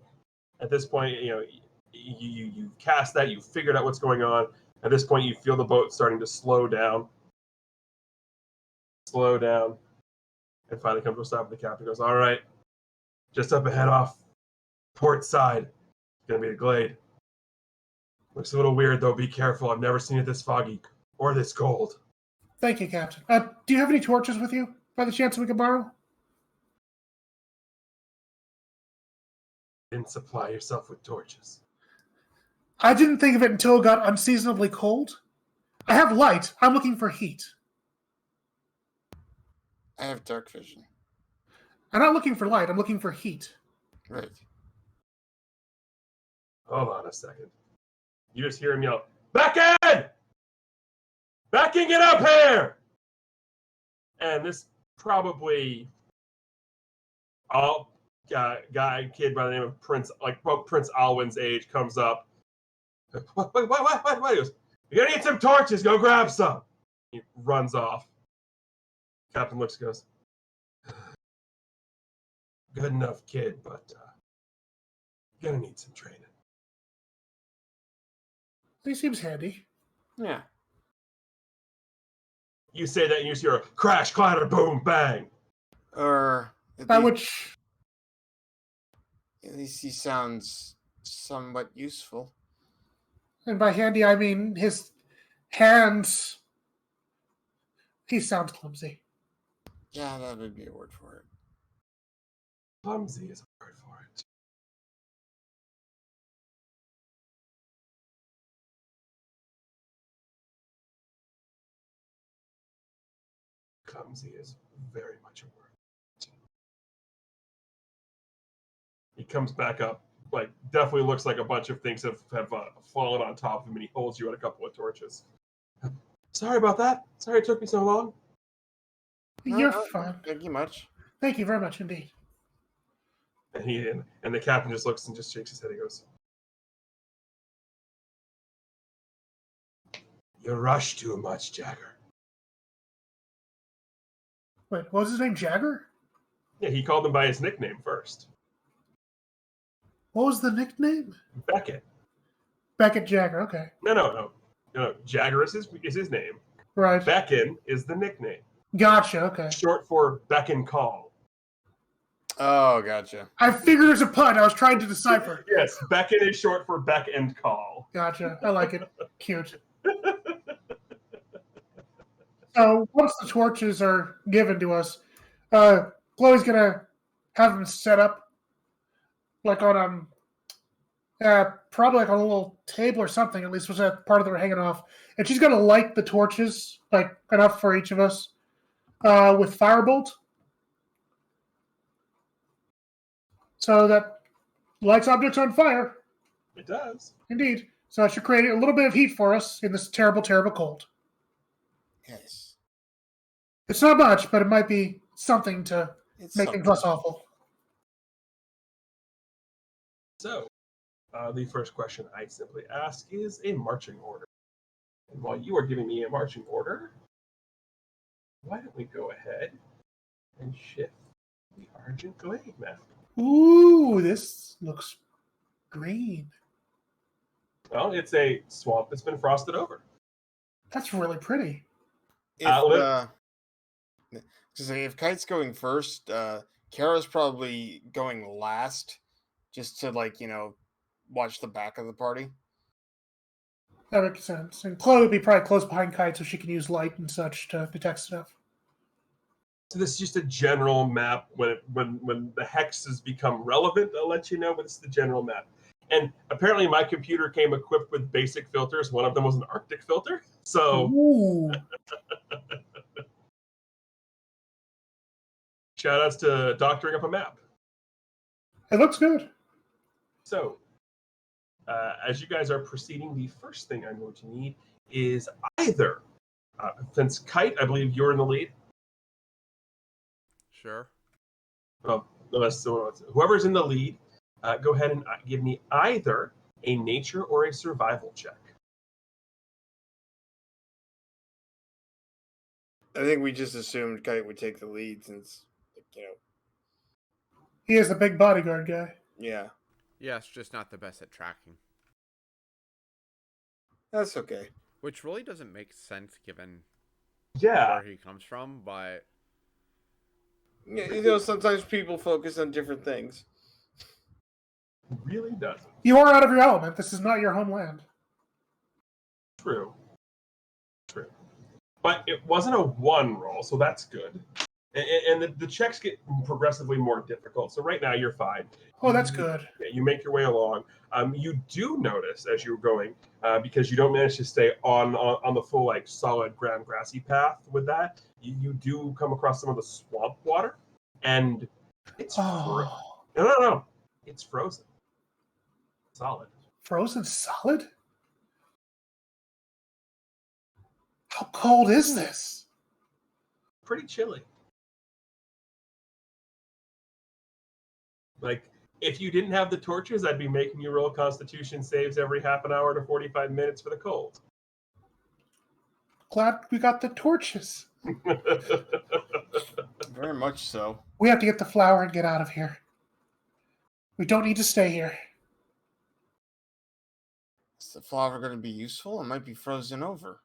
Speaker 1: at this point, you cast that. You figured out what's going on. At this point, you feel the boat starting to slow down, and finally come to a stop. And the captain goes, "All right, just up ahead off port side. It's gonna be a Glade. Looks a little weird though. Be careful. I've never seen it this foggy or this cold."
Speaker 4: Thank you, Captain. Do you have any torches with you, by the chance we could borrow?
Speaker 1: Didn't supply yourself with torches.
Speaker 4: I didn't think of it until it got unseasonably cold. I have light. I'm looking for heat.
Speaker 3: I have dark vision.
Speaker 4: I'm not looking for light. I'm looking for heat.
Speaker 3: Right.
Speaker 1: Hold on a second. You just hear him yell, "Backing! Backing it up here!" And this probably kid by the name of Prince Alwyn's age comes up. What? He goes, "You're gonna need some torches. Go grab some." He runs off. Captain looks, goes, "Good enough, kid, but you're gonna need some training."
Speaker 4: He seems handy.
Speaker 3: Yeah.
Speaker 1: You say that and you just hear a crash, clatter, boom, bang.
Speaker 3: Or
Speaker 4: By which,
Speaker 3: at least he sounds somewhat useful.
Speaker 4: and by handy, I mean his hands. He sounds clumsy.
Speaker 3: Yeah, that would be a word for it.
Speaker 1: Clumsy is a word for it. Clumsy is very much a word. He comes back up, like definitely looks like a bunch of things have fallen on top of him, and he holds you at a couple of torches. Sorry about that. Sorry it took me so long.
Speaker 4: You're fine.
Speaker 3: Thank you much.
Speaker 4: Thank you very much indeed.
Speaker 1: And the captain just looks and just shakes his head. He goes, "You rush too much, Jagger."
Speaker 4: Wait, what was his name? Jagger?
Speaker 1: Yeah, he called him by his nickname first.
Speaker 4: What was the nickname?
Speaker 1: Beckett.
Speaker 4: Beckett Jagger. Okay.
Speaker 1: No. Jagger is his name.
Speaker 4: Right.
Speaker 1: Becken is the nickname.
Speaker 4: Gotcha. Okay.
Speaker 1: Short for beck and call.
Speaker 3: Oh, gotcha.
Speaker 4: I figured there's a pun. I was trying to decipher.
Speaker 1: Yes, beckon is short for beck and call.
Speaker 4: Gotcha. I like it. Cute. So once the torches are given to us, Chloe's gonna have them set up like on probably like on a little table or something. At least was that part of them hanging off, and she's gonna light the torches like enough for each of us with firebolt, so that lights objects on fire.
Speaker 1: It does.
Speaker 4: Indeed. So it should create a little bit of heat for us in this terrible, terrible cold.
Speaker 3: Yes.
Speaker 4: It's not much, but it might be something to
Speaker 3: It's
Speaker 4: make
Speaker 3: something.
Speaker 4: things less awful.
Speaker 1: So, the first question I simply ask is a marching order. And while you are giving me a marching order, why don't we go ahead and shift the Argent Glade map?
Speaker 4: Ooh, this looks green.
Speaker 1: Well, it's a swamp that's been frosted over.
Speaker 4: That's really pretty.
Speaker 3: If Kite's going first, Kara's probably going last, just to watch the back of the party.
Speaker 4: That makes sense. And Chloe would be probably close behind Kite so she can use light and such to detect stuff.
Speaker 1: So this is just a general map. When the hexes become relevant, I'll let you know, but it's the general map. And apparently my computer came equipped with basic filters. One of them was an Arctic filter. So
Speaker 4: Ooh.
Speaker 1: shout outs to doctoring up a map.
Speaker 4: It looks good.
Speaker 1: So as you guys are proceeding, the first thing I'm going to need is either, since Kite, I believe you're in the lead.
Speaker 5: Sure.
Speaker 1: Well, whoever's in the lead, go ahead and give me either a nature or a survival check.
Speaker 3: I think we just assumed Kite would take the lead since,
Speaker 4: He is the big bodyguard guy.
Speaker 3: yeah.
Speaker 5: Yes, just not the best at tracking.
Speaker 3: That's okay.
Speaker 5: Which really doesn't make sense given
Speaker 1: Yeah.
Speaker 5: where he comes from, but
Speaker 3: Yeah, sometimes people focus on different things.
Speaker 1: Really doesn't.
Speaker 4: You are out of your element. This is not your homeland.
Speaker 1: True. But it wasn't a 1 roll, so that's good. And the checks get progressively more difficult. So right now you're fine.
Speaker 4: Oh, that's good.
Speaker 1: Yeah, you make your way along. You do notice as you're going, because you don't manage to stay on the full solid ground grassy path with that, you do come across some of the swamp water, and it's no, it's frozen. Solid.
Speaker 4: Frozen solid? How cold is this?
Speaker 1: Pretty chilly. If you didn't have the torches, I'd be making you roll Constitution saves every half an hour to 45 minutes for the cold.
Speaker 4: Glad we got the torches.
Speaker 3: Very much so.
Speaker 4: We have to get the flour and get out of here. We don't need to stay here.
Speaker 3: the flour going to be useful? It might be frozen over.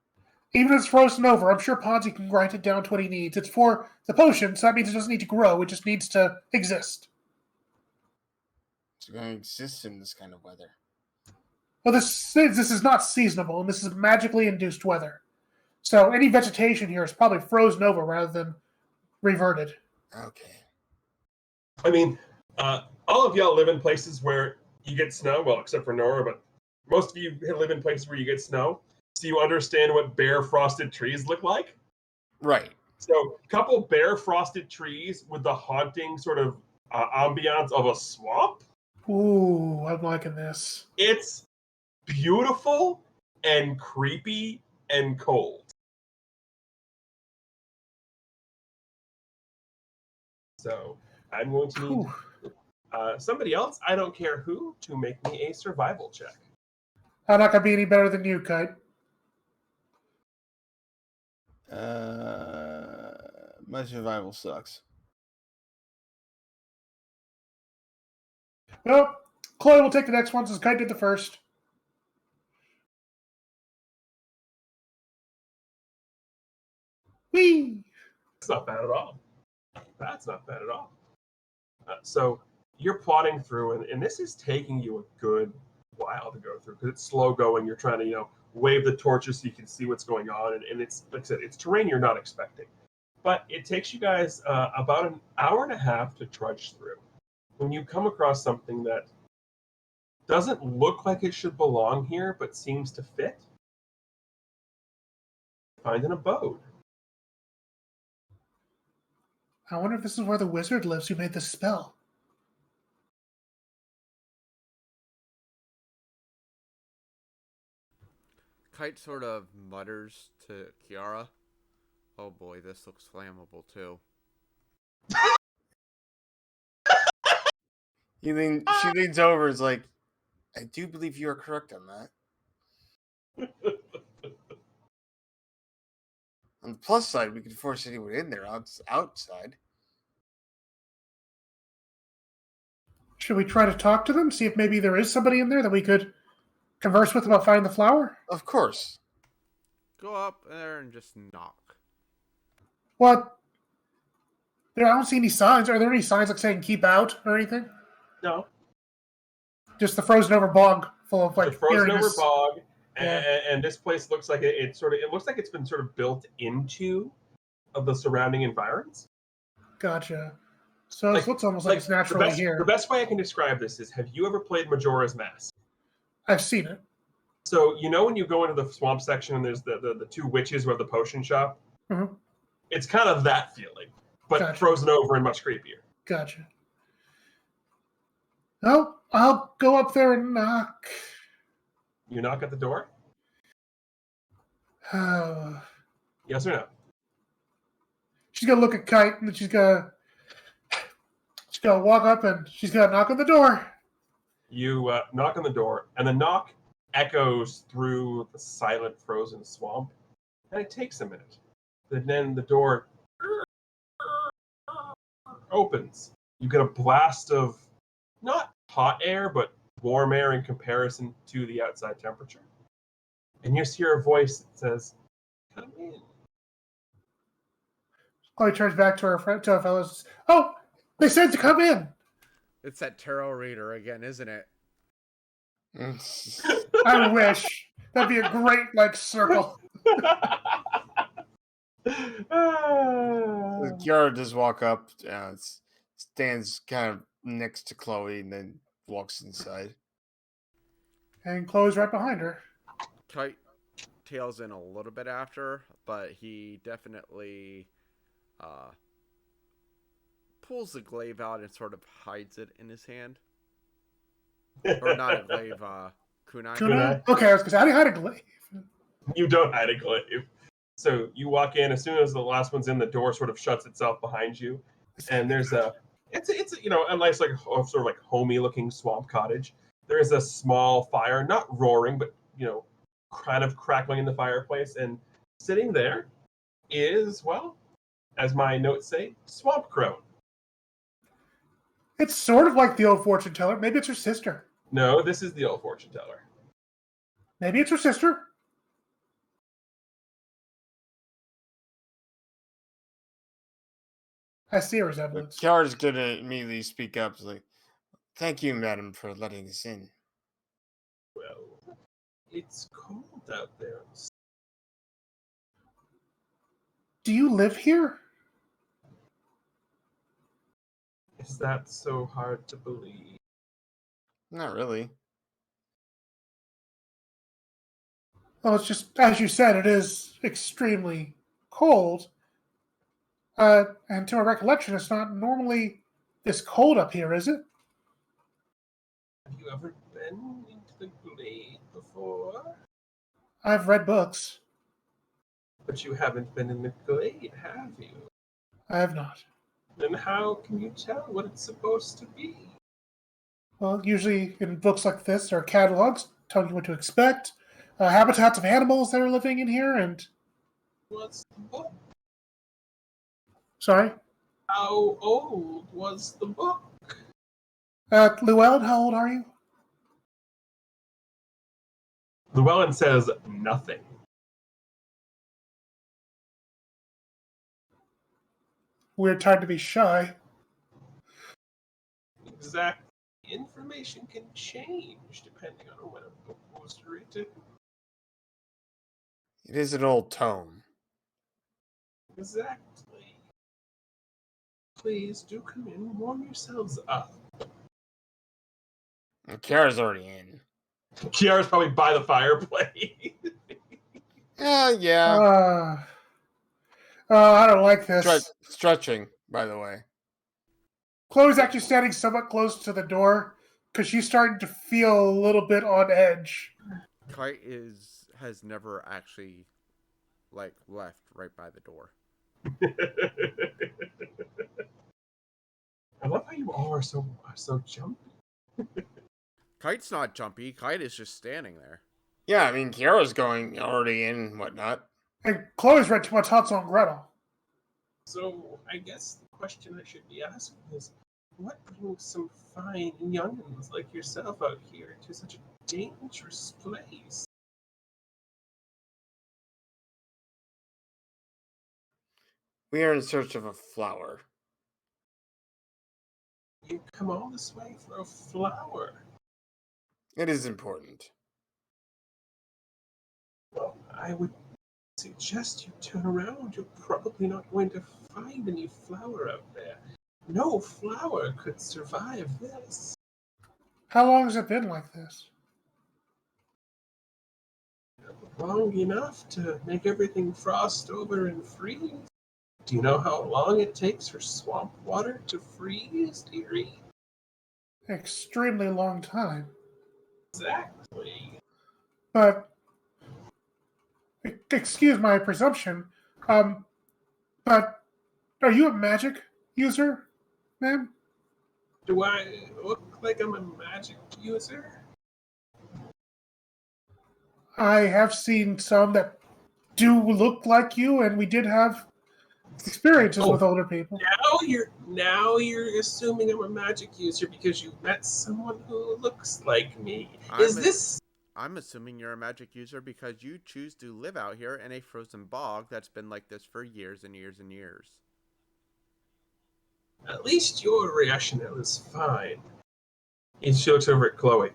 Speaker 4: Even if it's frozen over, I'm sure Ponzi can grind it down to what he needs. It's for the potion, so that means it doesn't need to grow. It just needs to exist.
Speaker 3: It's going to exist in this kind of weather.
Speaker 4: Well, this is not seasonable, and this is magically induced weather. So any vegetation here is probably frozen over rather than reverted.
Speaker 3: Okay.
Speaker 1: I mean, all of y'all live in places where you get snow, well, except for Nora, but most of you live in places where you get snow, so you understand what bare frosted trees look like.
Speaker 3: Right.
Speaker 1: So, a couple bare frosted trees with the haunting sort of ambiance of a swamp.
Speaker 4: Ooh, I'm liking this.
Speaker 1: It's beautiful and creepy and cold. So, I'm going to need somebody else, I don't care who, to make me a survival check.
Speaker 4: I'm not going to be any better than you, Kite.
Speaker 3: My survival sucks.
Speaker 4: Well, Chloe will take the next one since Kite did the first. Whee!
Speaker 1: That's not bad at all. That's not bad at all. So you're plodding through, and this is taking you a good while to go through because it's slow going. You're trying to, wave the torches so you can see what's going on, and it's, like I said, it's terrain you're not expecting. But it takes you guys about an hour and a half to trudge through. When you come across something that doesn't look like it should belong here, but seems to fit, find an abode.
Speaker 4: I wonder if this is where the wizard lives who made the spell.
Speaker 5: Kite sort of mutters to Kiara, "Oh boy, this looks flammable too."
Speaker 3: She leans over and is like, I do believe you are correct on that. On the plus side, we could force anyone in there outside.
Speaker 4: Should we try to talk to them? See if maybe there is somebody in there that we could converse with about finding the flower?
Speaker 3: Of course.
Speaker 5: Go up there and just knock.
Speaker 4: What? I don't see any signs. Are there any signs like saying keep out or anything?
Speaker 1: No.
Speaker 4: Just the frozen over bog full of like
Speaker 1: It's a frozen over
Speaker 4: eeriness.
Speaker 1: bog,
Speaker 4: Yeah.
Speaker 1: and this place looks like it looks like it's been sort of built into of the surrounding environs.
Speaker 4: Gotcha. So it looks almost like it's naturally here.
Speaker 1: The best way I can describe this is: have you ever played Majora's Mask?
Speaker 4: I've seen it.
Speaker 1: So when you go into the swamp section and there's the two witches who have the potion shop,
Speaker 4: Mm-hmm.
Speaker 1: It's kind of that feeling, but
Speaker 4: Gotcha.
Speaker 1: frozen over and much creepier.
Speaker 4: Gotcha. Well, I'll go up there and knock.
Speaker 1: You knock at the door?
Speaker 4: Oh.
Speaker 1: Yes or no?
Speaker 4: She's gonna look at Kite and then she's gonna walk up and she's gonna knock on the door.
Speaker 1: You knock on the door, and the knock echoes through the silent frozen swamp, and it takes a minute. And then the door opens. You get a blast of not hot air, but warm air in comparison to the outside temperature. And you hear a voice that says, "Come in."
Speaker 4: Chloe turns back to her fellows. Oh, they said to come in.
Speaker 5: It's that tarot reader again, isn't it?
Speaker 4: I wish. That'd be a great circle.
Speaker 3: Kiara does walk up, stands kind of next to Chloe, and then walks inside.
Speaker 4: And Chloe's right behind her.
Speaker 5: Kite tails in a little bit after, but he definitely pulls the glaive out and sort of hides it in his hand. Or not a glaive, kunai.
Speaker 1: Kunai.
Speaker 4: Okay, I was going to say, how do you hide a glaive?
Speaker 1: You don't hide a glaive. So you walk in, as soon as the last one's in, the door sort of shuts itself behind you. And there's it's a nice, sort of homey looking swamp cottage. There is a small fire, not roaring, but, kind of crackling in the fireplace. And sitting there is, well, as my notes say, Swamp Crone.
Speaker 4: It's sort of like the old fortune teller. Maybe it's her sister.
Speaker 1: No, this is the old fortune teller.
Speaker 4: Maybe it's her sister. I see a resemblance.
Speaker 3: Kiara's gonna immediately speak up. It's like, thank you, madam, for letting us in.
Speaker 1: Well, it's cold out there.
Speaker 4: Do you live here?
Speaker 1: Is that so hard to believe?
Speaker 3: Not really.
Speaker 4: Well, it's just, as you said, it is extremely cold. And to my recollection, it's not normally this cold up here, is it?
Speaker 1: Have you ever been into the Glade before?
Speaker 4: I've read books.
Speaker 1: But you haven't been in the Glade, have you?
Speaker 4: I have not.
Speaker 1: Then how can you tell what it's supposed to be?
Speaker 4: Well, usually in books like this, there are catalogs telling you what to expect, habitats of animals that are living in here, and...
Speaker 1: What's the book?
Speaker 4: Sorry?
Speaker 1: How old was the book?
Speaker 4: Llewellyn, how old are you?
Speaker 1: Llewellyn says nothing.
Speaker 4: Weird time to be shy.
Speaker 1: Exact information can change depending on when a book was written.
Speaker 3: It is an old tome.
Speaker 1: Exactly. Please do come in, warm yourselves up.
Speaker 3: And Kiara's already in.
Speaker 1: Kiara's probably by the fireplace.
Speaker 3: Yeah.
Speaker 4: I don't like this.
Speaker 3: Stretching, by the way.
Speaker 4: Chloe's actually standing somewhat close to the door because she's starting to feel a little bit on edge.
Speaker 5: Kite has never actually left right by the door.
Speaker 1: I love how you all are so jumpy.
Speaker 5: Kite's not jumpy. Kite is just standing there.
Speaker 3: Yeah, I mean, Kiara's going already in and whatnot.
Speaker 4: And Chloe's read too much Hansel and Gretel.
Speaker 1: So I guess the question I should be asking is, what brings some fine youngins like yourself out here to such a dangerous place?
Speaker 3: We are in search of a flower.
Speaker 1: You come all this way for a flower.
Speaker 3: It is important.
Speaker 1: Well, I would suggest you turn around. You're probably not going to find any flower out there. No flower could survive this.
Speaker 4: How long has it been like this?
Speaker 1: Long enough to make everything frost over and freeze. Do you know how long it takes for swamp water to freeze, dearie?
Speaker 4: Extremely long time.
Speaker 1: Exactly.
Speaker 4: But, excuse my presumption, but are you a magic user, ma'am?
Speaker 1: Do I look like I'm a magic user?
Speaker 4: I have seen some that do look like you, and we did have experiences with older people.
Speaker 1: Now you're assuming I'm a magic user because you met someone who looks like me.
Speaker 5: I'm assuming you're a magic user because you choose to live out here in a frozen bog that's been like this for years and years and years.
Speaker 1: At least your rationale is fine. She looks over at Chloe.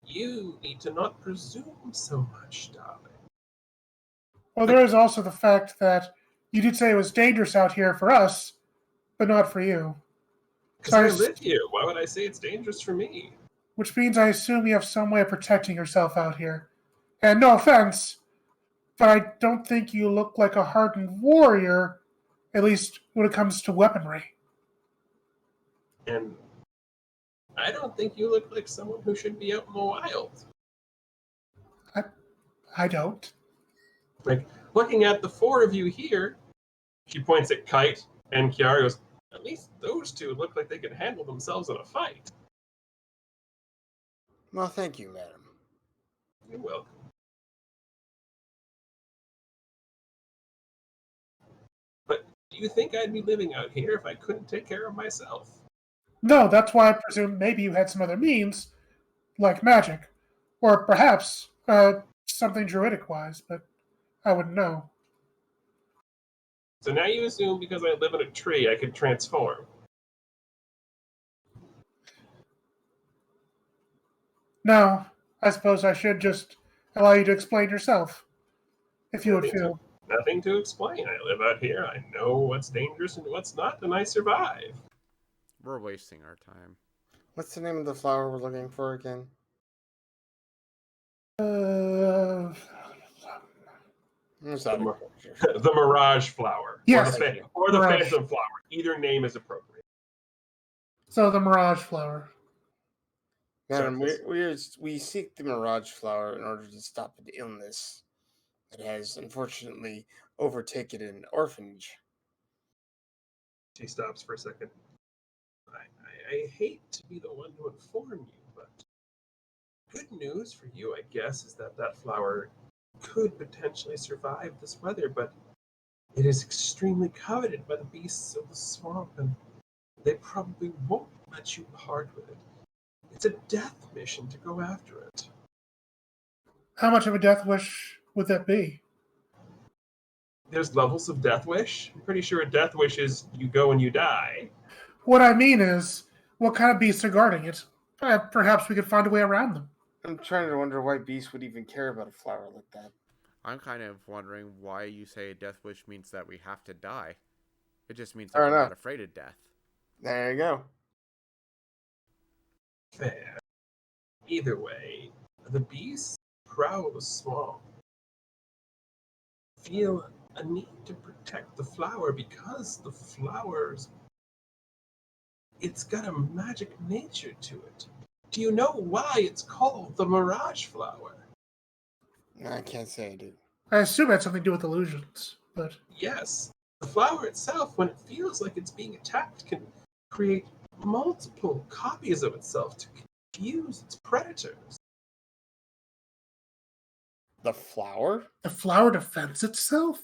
Speaker 1: You need to not presume so much, darling.
Speaker 4: Well, there is also the fact that you did say it was dangerous out here for us, but not for you.
Speaker 1: Because I live here. Why would I say it's dangerous for me?
Speaker 4: Which means I assume you have some way of protecting yourself out here. And no offense, but I don't think you look like a hardened warrior, at least when it comes to weaponry.
Speaker 1: And I don't think you look like someone who should be out in the wild.
Speaker 4: I don't.
Speaker 1: Like, looking at the four of you here, she points at Kite, and Kiara goes, at least those two look like they can handle themselves in a fight.
Speaker 3: Well, thank you, madam.
Speaker 1: You're welcome. But do you think I'd be living out here if I couldn't take care of myself?
Speaker 4: No, that's why I presume maybe you had some other means, like magic. Or perhaps Something druidic wise, but I wouldn't know.
Speaker 1: So now you assume because I live in a tree, I can transform.
Speaker 4: No, I suppose I should just allow you to explain yourself, if you would feel.
Speaker 1: Nothing to explain. I live out here. I know what's dangerous and what's not, and I survive.
Speaker 5: We're wasting our time.
Speaker 3: What's the name of the flower we're looking for again?
Speaker 4: Uh,
Speaker 3: It's
Speaker 1: The,
Speaker 3: not
Speaker 1: mir-
Speaker 3: a
Speaker 1: the mirage flower,
Speaker 4: Yes.
Speaker 1: or the
Speaker 4: Mirage.
Speaker 1: phantom flower. Either name is appropriate.
Speaker 4: so the mirage flower.
Speaker 3: Madam,
Speaker 1: Surface.
Speaker 3: we seek the mirage flower in order to stop an illness that has unfortunately overtaken an orphanage.
Speaker 1: She stops for a second. I hate to be the one to inform you, but good news for you, I guess, is that flower could potentially survive this weather, but it is extremely coveted by the beasts of the swamp, and they probably won't let you part with it. It's a death mission to go after it.
Speaker 4: How much of a death wish would that be?
Speaker 1: There's levels of death wish. I'm pretty sure a death wish is you go and you die.
Speaker 4: What I mean is, what kind of beasts are guarding it? Perhaps we could find a way around them.
Speaker 3: I'm trying to wonder why beasts would even care about a flower like that.
Speaker 5: I'm kind of wondering why you say a death wish means that we have to die. It just means that
Speaker 3: Fair
Speaker 5: we're
Speaker 3: enough.
Speaker 5: not afraid of death.
Speaker 3: There you go.
Speaker 1: Fair. Either way, the beasts prowl the swamp. Feel a need to protect the flower because the flowers, it's got a magic nature to it. Do you know why it's called the mirage flower?
Speaker 3: I can't say I do.
Speaker 4: I assume it had something to do with illusions, but
Speaker 1: Yes, the flower itself, when it feels like it's being attacked, can create multiple copies of itself to confuse its predators.
Speaker 3: The flower?
Speaker 4: the flower defends itself?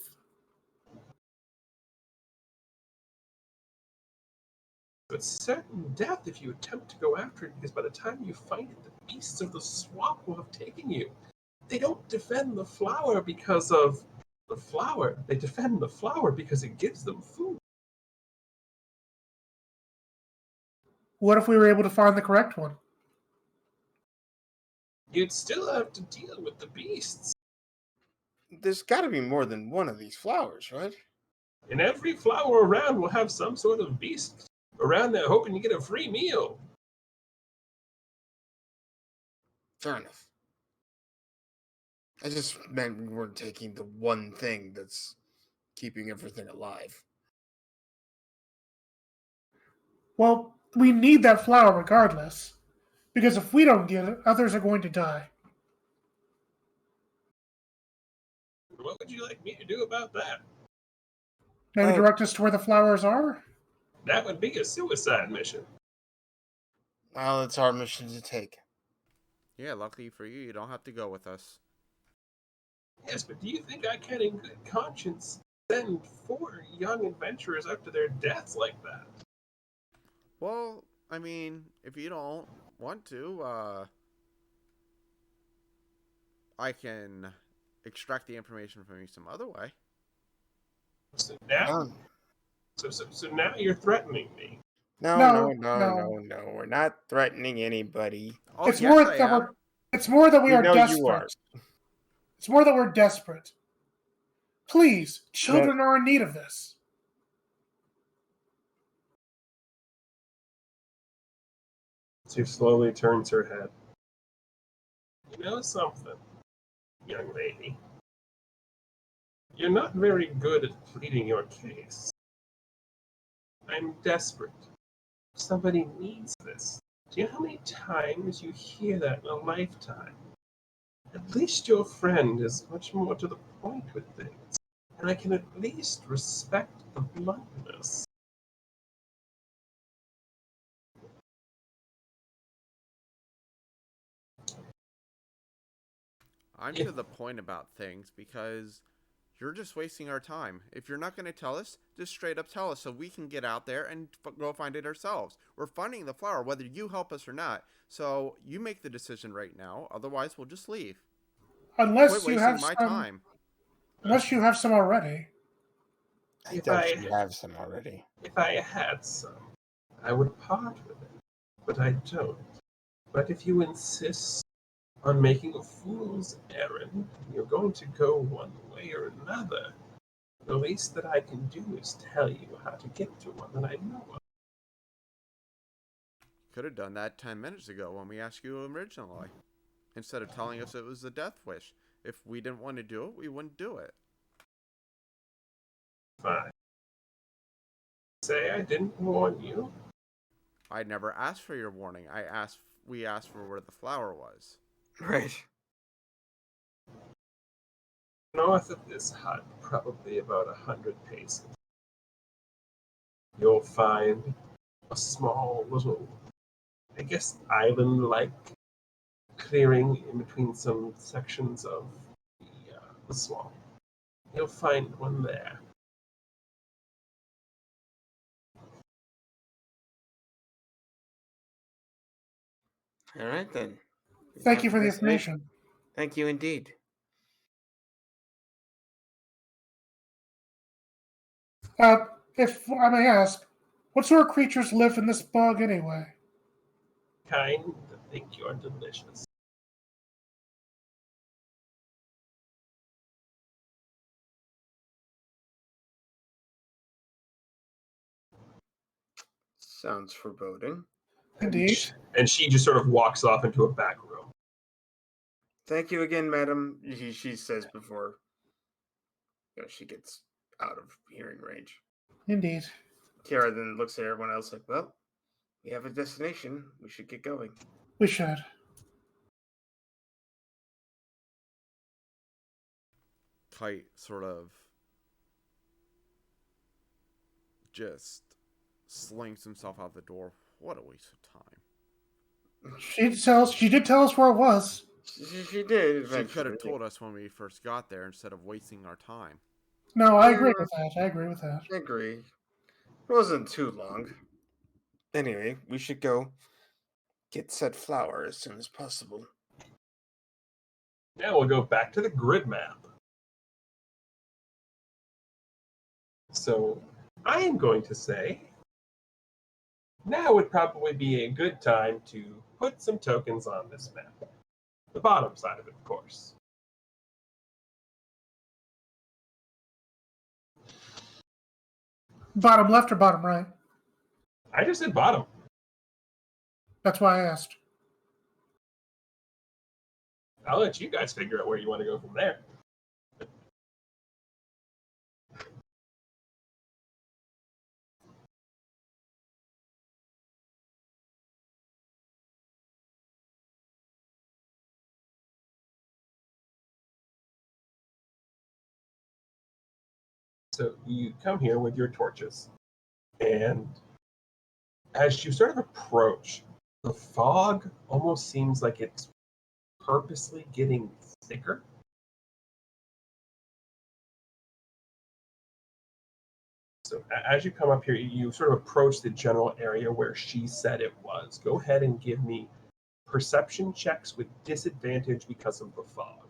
Speaker 1: It's certain death if you attempt to go after it, because by the time you find it, the beasts of the swamp will have taken you. They don't defend the flower because of the flower. They defend the flower because it gives them food.
Speaker 4: What if we were able to find the correct one?
Speaker 1: You'd still have to deal with the beasts.
Speaker 3: There's got to be more than one of these flowers, right?
Speaker 1: And every flower around will have some sort of beast around there hoping to get a free meal.
Speaker 3: Fair enough. I just meant we weren't taking the one thing that's keeping everything alive.
Speaker 4: Well, we need that flower regardless, because if we don't get it, others are going to die.
Speaker 1: What would you like me to do about that?
Speaker 4: Maybe
Speaker 3: Oh.
Speaker 4: direct us to where the flowers are?
Speaker 1: That would be a suicide mission.
Speaker 3: Well, it's our mission to take.
Speaker 5: Yeah, luckily for you, you don't have to go with us.
Speaker 1: Yes, but do you think I can, in good conscience, send 4 young adventurers out to their deaths like that?
Speaker 5: Well, I mean, if you don't want to, I can extract the information from you some other way.
Speaker 1: So now,
Speaker 3: Um,
Speaker 1: so now you're threatening me.
Speaker 3: No,
Speaker 4: No,
Speaker 3: no, no,
Speaker 4: no.
Speaker 3: no, no. We're not threatening anybody.
Speaker 5: Oh,
Speaker 4: it's
Speaker 5: yes,
Speaker 4: more
Speaker 5: I
Speaker 4: that
Speaker 5: am.
Speaker 4: it's more that we
Speaker 3: We
Speaker 4: are
Speaker 3: know you
Speaker 4: desperate.
Speaker 3: are.
Speaker 4: It's more that we're desperate. Please,
Speaker 3: No.
Speaker 4: children are in need of this.
Speaker 1: She slowly turns her head. You know something, young lady? You're not very good at pleading your case. I'm desperate. Somebody needs this. Do you know how many times you hear that in a lifetime? At least your friend is much more to the point with things, and I can at least respect the bluntness.
Speaker 5: I'm
Speaker 1: Yeah.
Speaker 5: to the point about things because you're just wasting our time. If you're not going to tell us, just straight up tell us so we can get out there and go find it ourselves. We're finding the flower whether you help us or not. So you make the decision right now. Otherwise, we'll just leave.
Speaker 4: unless
Speaker 5: Quit
Speaker 4: you
Speaker 5: wasting
Speaker 4: have
Speaker 5: my
Speaker 4: some,
Speaker 5: time.
Speaker 4: unless you have some already.
Speaker 3: I
Speaker 1: If
Speaker 3: doubt
Speaker 1: I-
Speaker 3: you have some already.
Speaker 1: If I had some, I would part with it, but I don't. But if you insist on making a fool's errand, you're going to go one way or another. The least that I can do is tell you how to get to one that I know of.
Speaker 5: Could have done that 10 minutes ago when we asked you originally. Instead of telling us it was a death wish. If we didn't want to do it, we wouldn't do it.
Speaker 1: Fine. Say I didn't warn you.
Speaker 5: I never asked for your warning. We asked for where the flower was.
Speaker 3: Right.
Speaker 1: North of this hut, probably about 100 paces, you'll find a small little, I guess, island-like clearing in between some sections of the swamp. You'll find one there.
Speaker 3: All right, then.
Speaker 4: Thank you for the
Speaker 3: Have a nice day.
Speaker 4: information.
Speaker 3: Thank you indeed.
Speaker 4: If I may ask, what sort of creatures live in this bog anyway?
Speaker 1: Kind that think you're delicious.
Speaker 3: Sounds foreboding.
Speaker 4: Indeed.
Speaker 1: And she just sort of walks off into a back room.
Speaker 3: Thank you again, madam. She says before she gets out of hearing range.
Speaker 4: Indeed.
Speaker 3: Kiara then looks at everyone else like, well, we have a destination. We should get going.
Speaker 4: We should.
Speaker 5: Kite sort of just slings himself out the door. What a waste of time.
Speaker 4: She did tell us where it was.
Speaker 3: She did.
Speaker 5: She
Speaker 3: Eventually.
Speaker 5: could have told us when we first got there instead of wasting our time.
Speaker 4: No, I agree with that. I agree with that.
Speaker 3: I agree. It wasn't too long. Anyway, we should go get said flower as soon as possible.
Speaker 1: Now we'll go back to the grid map. So I am going to say now would probably be a good time to put some tokens on this map. The bottom side of it, of course.
Speaker 4: Bottom left or bottom right?
Speaker 1: I just said bottom.
Speaker 4: That's why I asked.
Speaker 1: I'll let you guys figure out where you want to go from there. So you come here with your torches, and as you sort of approach, the fog almost seems like it's purposely getting thicker. So as you come up here, you sort of approach the general area where she said it was. Go ahead and give me perception checks with disadvantage because of the fog.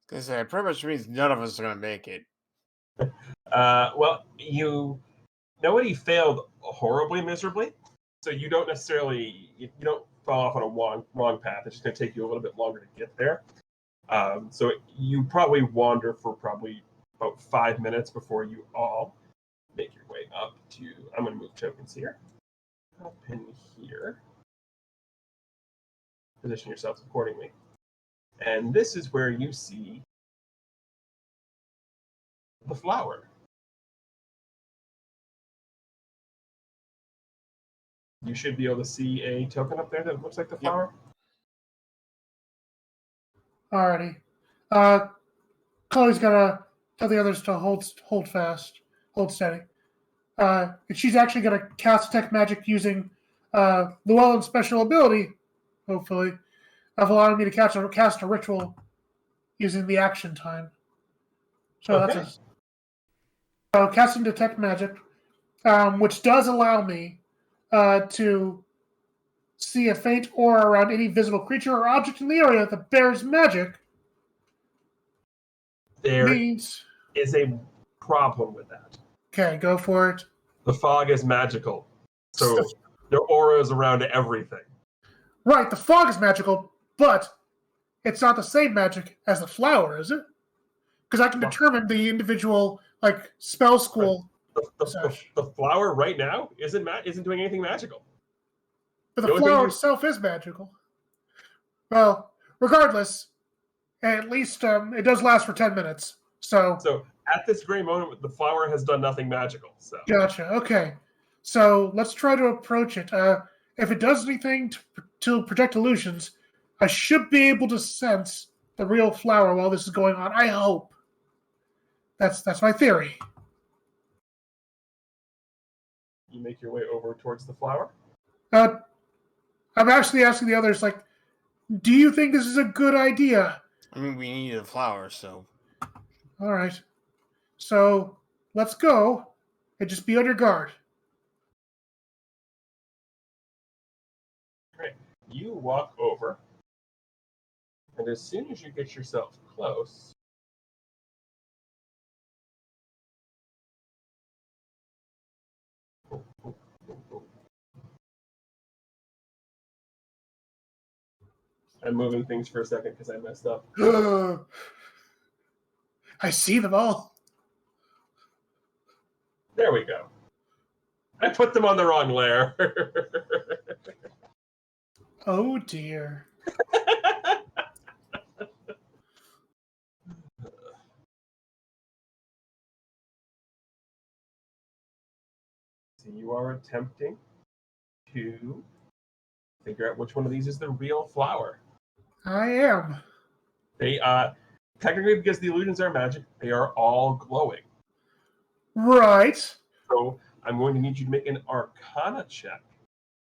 Speaker 3: Because that pretty much means none of us are going to make it.
Speaker 1: Well, nobody failed horribly miserably, so you don't necessarily you don't fall off on a wrong path. It's just going to take you a little bit longer to get there. So you probably wander for probably about 5 minutes before you all make your way up to. I'm going to move tokens here. Up in here. Position yourselves accordingly. And this is where you see the flower. You should be able to see a token up there that looks like the flower.
Speaker 4: Alrighty. Chloe's gonna tell the others to hold fast, hold steady. And she's actually gonna cast detect magic using Llewellyn's special ability, hopefully, of allowing me to cast a ritual using the action time. So
Speaker 1: Okay.
Speaker 4: that's cast and detect magic, which does allow me to see a faint aura around any visible creature or object in the area that bears magic.
Speaker 1: There
Speaker 4: Means
Speaker 1: is a problem with that.
Speaker 4: okay, go for it.
Speaker 1: The fog is magical, so there are auras around everything.
Speaker 4: Right, the fog is magical, but it's not the same magic as the flower, is it? Because I can determine the individual spell school.
Speaker 1: The flower right now isn't doing anything magical.
Speaker 4: But the flower itself is magical. Well, regardless, at least it does last for 10 minutes. So
Speaker 1: at this very moment, the flower has done nothing magical. So
Speaker 4: gotcha. Okay. So let's try to approach it. If it does anything to project illusions, I should be able to sense the real flower while this is going on. I hope. That's my theory.
Speaker 1: You make your way over towards the flower.
Speaker 4: I'm actually asking the others, do you think this is a good idea?
Speaker 3: I mean, we need a flower, so.
Speaker 4: All right. So let's go and just be on your guard.
Speaker 1: Great. You walk over, and as soon as you get yourself close, I'm moving things for a second because I messed up.
Speaker 4: I see them all.
Speaker 1: There we go. I put them on the wrong layer.
Speaker 4: Oh dear.
Speaker 1: So you are attempting to figure out which one of these is the real flower.
Speaker 4: I am.
Speaker 1: They technically, because the illusions are magic, they are all glowing.
Speaker 4: Right.
Speaker 1: So I'm going to need you to make an Arcana check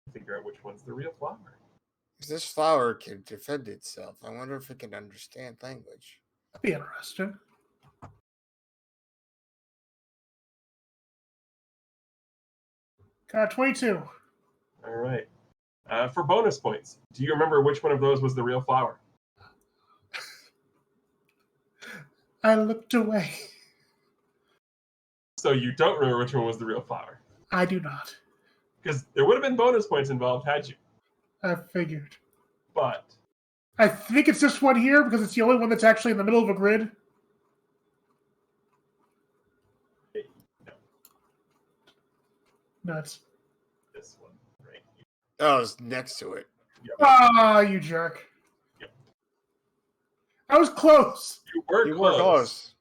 Speaker 1: to figure out which one's the real flower.
Speaker 3: This flower can defend itself. I wonder if it can understand language.
Speaker 4: That'd be interesting. Got 22.
Speaker 1: All right. For bonus points, do you remember which one of those was the real flower?
Speaker 4: I looked away.
Speaker 1: So you don't remember which one was the real flower?
Speaker 4: I do not.
Speaker 1: Because there would have been bonus points involved had you.
Speaker 4: I figured.
Speaker 1: But
Speaker 4: I think it's this one here because it's the only one that's actually in the middle of a grid. No, it's
Speaker 1: this one right here.
Speaker 3: Oh, it's next to it.
Speaker 1: Yep.
Speaker 4: Ah, you jerk.
Speaker 1: Yep.
Speaker 4: I was close.
Speaker 1: You were close.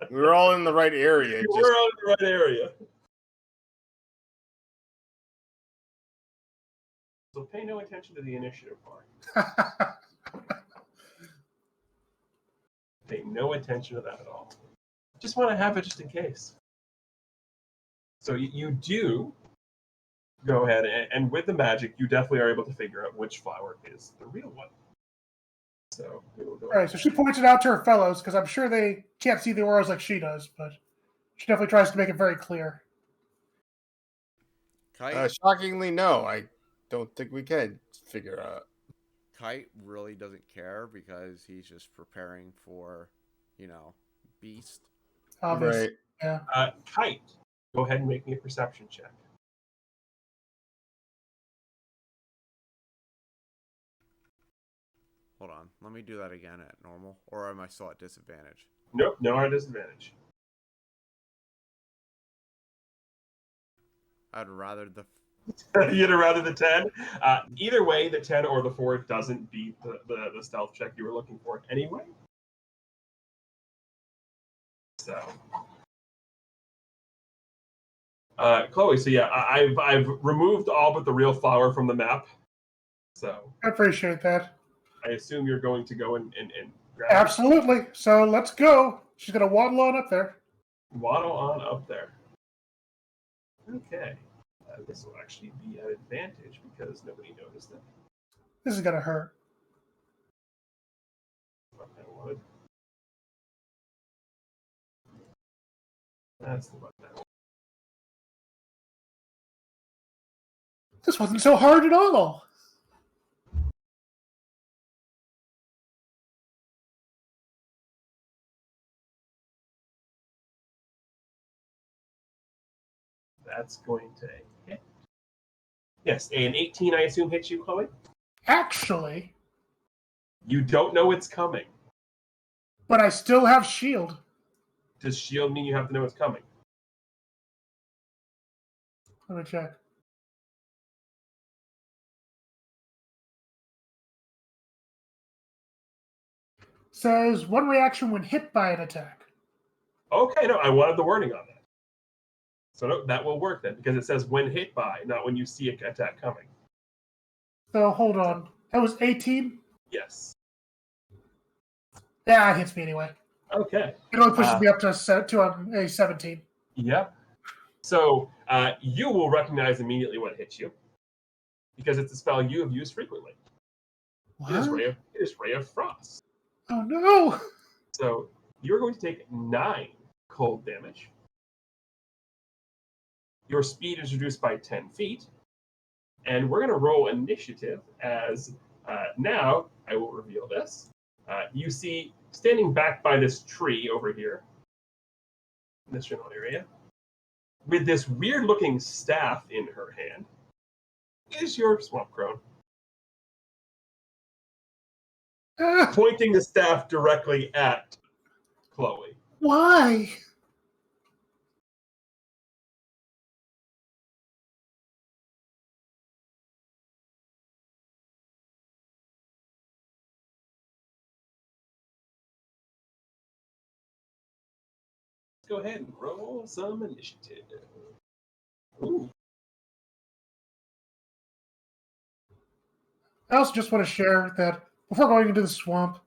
Speaker 3: We were all in the right area.
Speaker 1: You were all in the right area. So pay no attention to the initiative bar. Pay no attention to that at all. Just want to have it just in case. So you do go ahead and with the magic, you definitely are able to figure out which flower is the real one. So we will go.
Speaker 4: All right, so she points it out to her fellows because I'm sure they can't see the auras like she does, but she definitely tries to make it very clear.
Speaker 5: Kite,
Speaker 3: Shockingly, no. I don't think we can figure out.
Speaker 5: Kite really doesn't care because he's just preparing for, beast.
Speaker 4: Obviously.
Speaker 3: Right.
Speaker 4: Yeah.
Speaker 1: Kite, go ahead and make me a perception check.
Speaker 5: Hold on, let me do that again at normal, or am I still at disadvantage?
Speaker 1: Nope, no at disadvantage.
Speaker 5: I'd rather the.
Speaker 1: You'd rather the 10? Either way, the 10 or the 4 doesn't beat the stealth check you were looking for anyway. So, Chloe. So yeah, I've removed all but the real flower from the map. So
Speaker 4: I appreciate that.
Speaker 1: I assume you're going to go and grab
Speaker 4: Absolutely. So let's go. She's going to waddle on up there.
Speaker 1: Waddle on up there. Okay. This will actually be an advantage because nobody noticed it.
Speaker 4: This is going to hurt.
Speaker 1: That's the button.
Speaker 4: This wasn't so hard at all.
Speaker 1: That's going to hit. Yes, an 18, I assume, hits you, Chloe?
Speaker 4: Actually,
Speaker 1: You don't know it's coming.
Speaker 4: but I still have shield.
Speaker 1: Does shield mean you have to know it's coming?
Speaker 4: Let me check. Says one reaction when hit by an attack.
Speaker 1: Okay, no, I wanted the wording on that. So no, that will work then, because it says when hit by, not when you see an attack coming.
Speaker 4: So hold on. That was 18?
Speaker 1: Yes.
Speaker 4: Yeah, it hits me anyway.
Speaker 1: Okay.
Speaker 4: It only pushes me up to a 17.
Speaker 1: Yep. So you will recognize immediately when it hits you, because it's a spell you have used frequently.
Speaker 4: What?
Speaker 1: It is Ray of Frost.
Speaker 4: Oh no!
Speaker 1: So you're going to take 9 cold damage. Your speed is reduced by 10 feet. And we're going to roll initiative as now I will reveal this. You see, standing back by this tree over here, in this general area, with this weird looking staff in her hand, is your swamp crone. Pointing the staff directly at Chloe.
Speaker 4: Why?
Speaker 1: Let's go ahead and roll some initiative. Ooh.
Speaker 4: I also just want to share that before going into the swamp,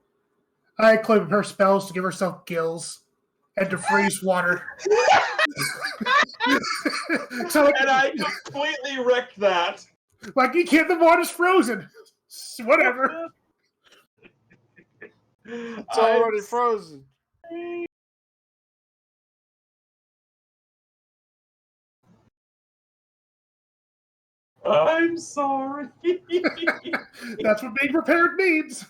Speaker 4: I equipped her spells to give herself gills and to freeze water. So,
Speaker 1: And I completely wrecked that.
Speaker 4: like, you can't, the water's frozen. Whatever.
Speaker 3: It's already frozen.
Speaker 1: I'm sorry.
Speaker 4: That's what being prepared means.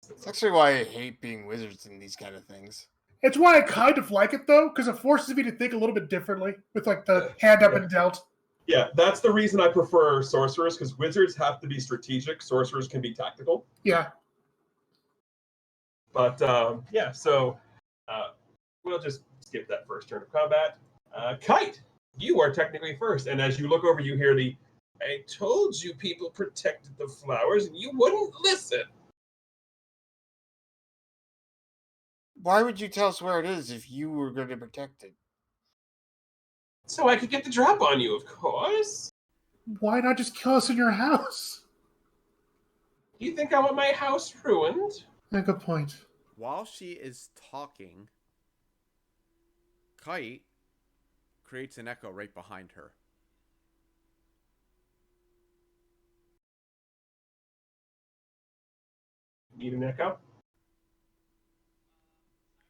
Speaker 3: That's actually why I hate being wizards in these kind of things.
Speaker 4: It's why I kind of like it, though, because it forces me to think a little bit differently with, like, the hand up and dealt.
Speaker 1: Yeah, that's the reason I prefer sorcerers, because wizards have to be strategic. Sorcerers can be tactical.
Speaker 4: Yeah.
Speaker 1: But, yeah, so we'll just skip that first turn of combat. Kite, you are technically first. And as you look over, you hear the, I told you people protected the flowers, and you wouldn't listen.
Speaker 3: Why would you tell us where it is if you were going to protect it?
Speaker 1: So I could get the drop on you, of course.
Speaker 4: Why not just kill us in your house?
Speaker 1: Do you think I want my house ruined?
Speaker 4: Yeah, good point.
Speaker 5: While she is talking, Kite creates an echo right behind her.
Speaker 1: Need an echo?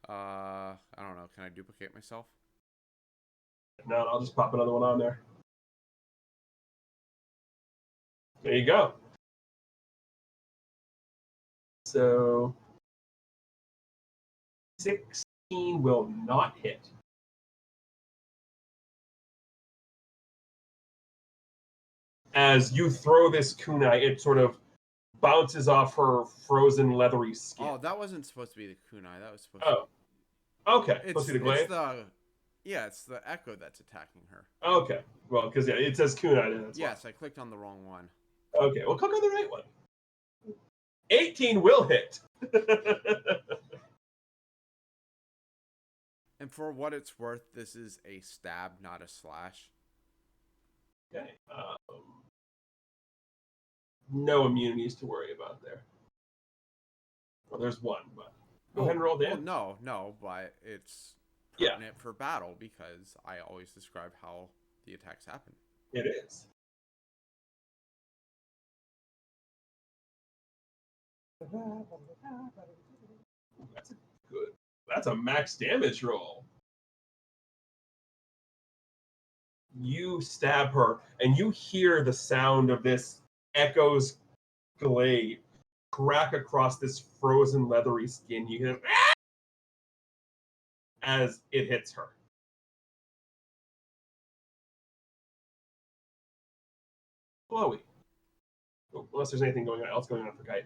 Speaker 5: I don't know. Can I duplicate myself?
Speaker 1: No, I'll just pop another one on there. There you go. So 16 will not hit. As you throw this kunai, it sort of bounces off her frozen leathery skin.
Speaker 5: Oh, that wasn't supposed to be the kunai. That was supposed to be...
Speaker 1: Okay. Supposed to be the glade?
Speaker 5: It's the echo that's attacking her.
Speaker 1: Okay. Well, because yeah, it says kunai then. That's
Speaker 5: yes, why. I clicked on the wrong one.
Speaker 1: Okay, well, click on the right one. 18 will hit.
Speaker 5: And for what it's worth, this is a stab, not a slash.
Speaker 1: Okay. No immunities to worry about there. Well, there's one, but go ahead and roll damage.
Speaker 5: Well, no, but it's pertinent for battle because I always describe how the attacks happen.
Speaker 1: It is. That's a max damage roll. You stab her, and you hear the sound of this echoes Glade crack across this frozen leathery skin. You hear as it hits her. Chloe. Unless there's anything else going on for Kite.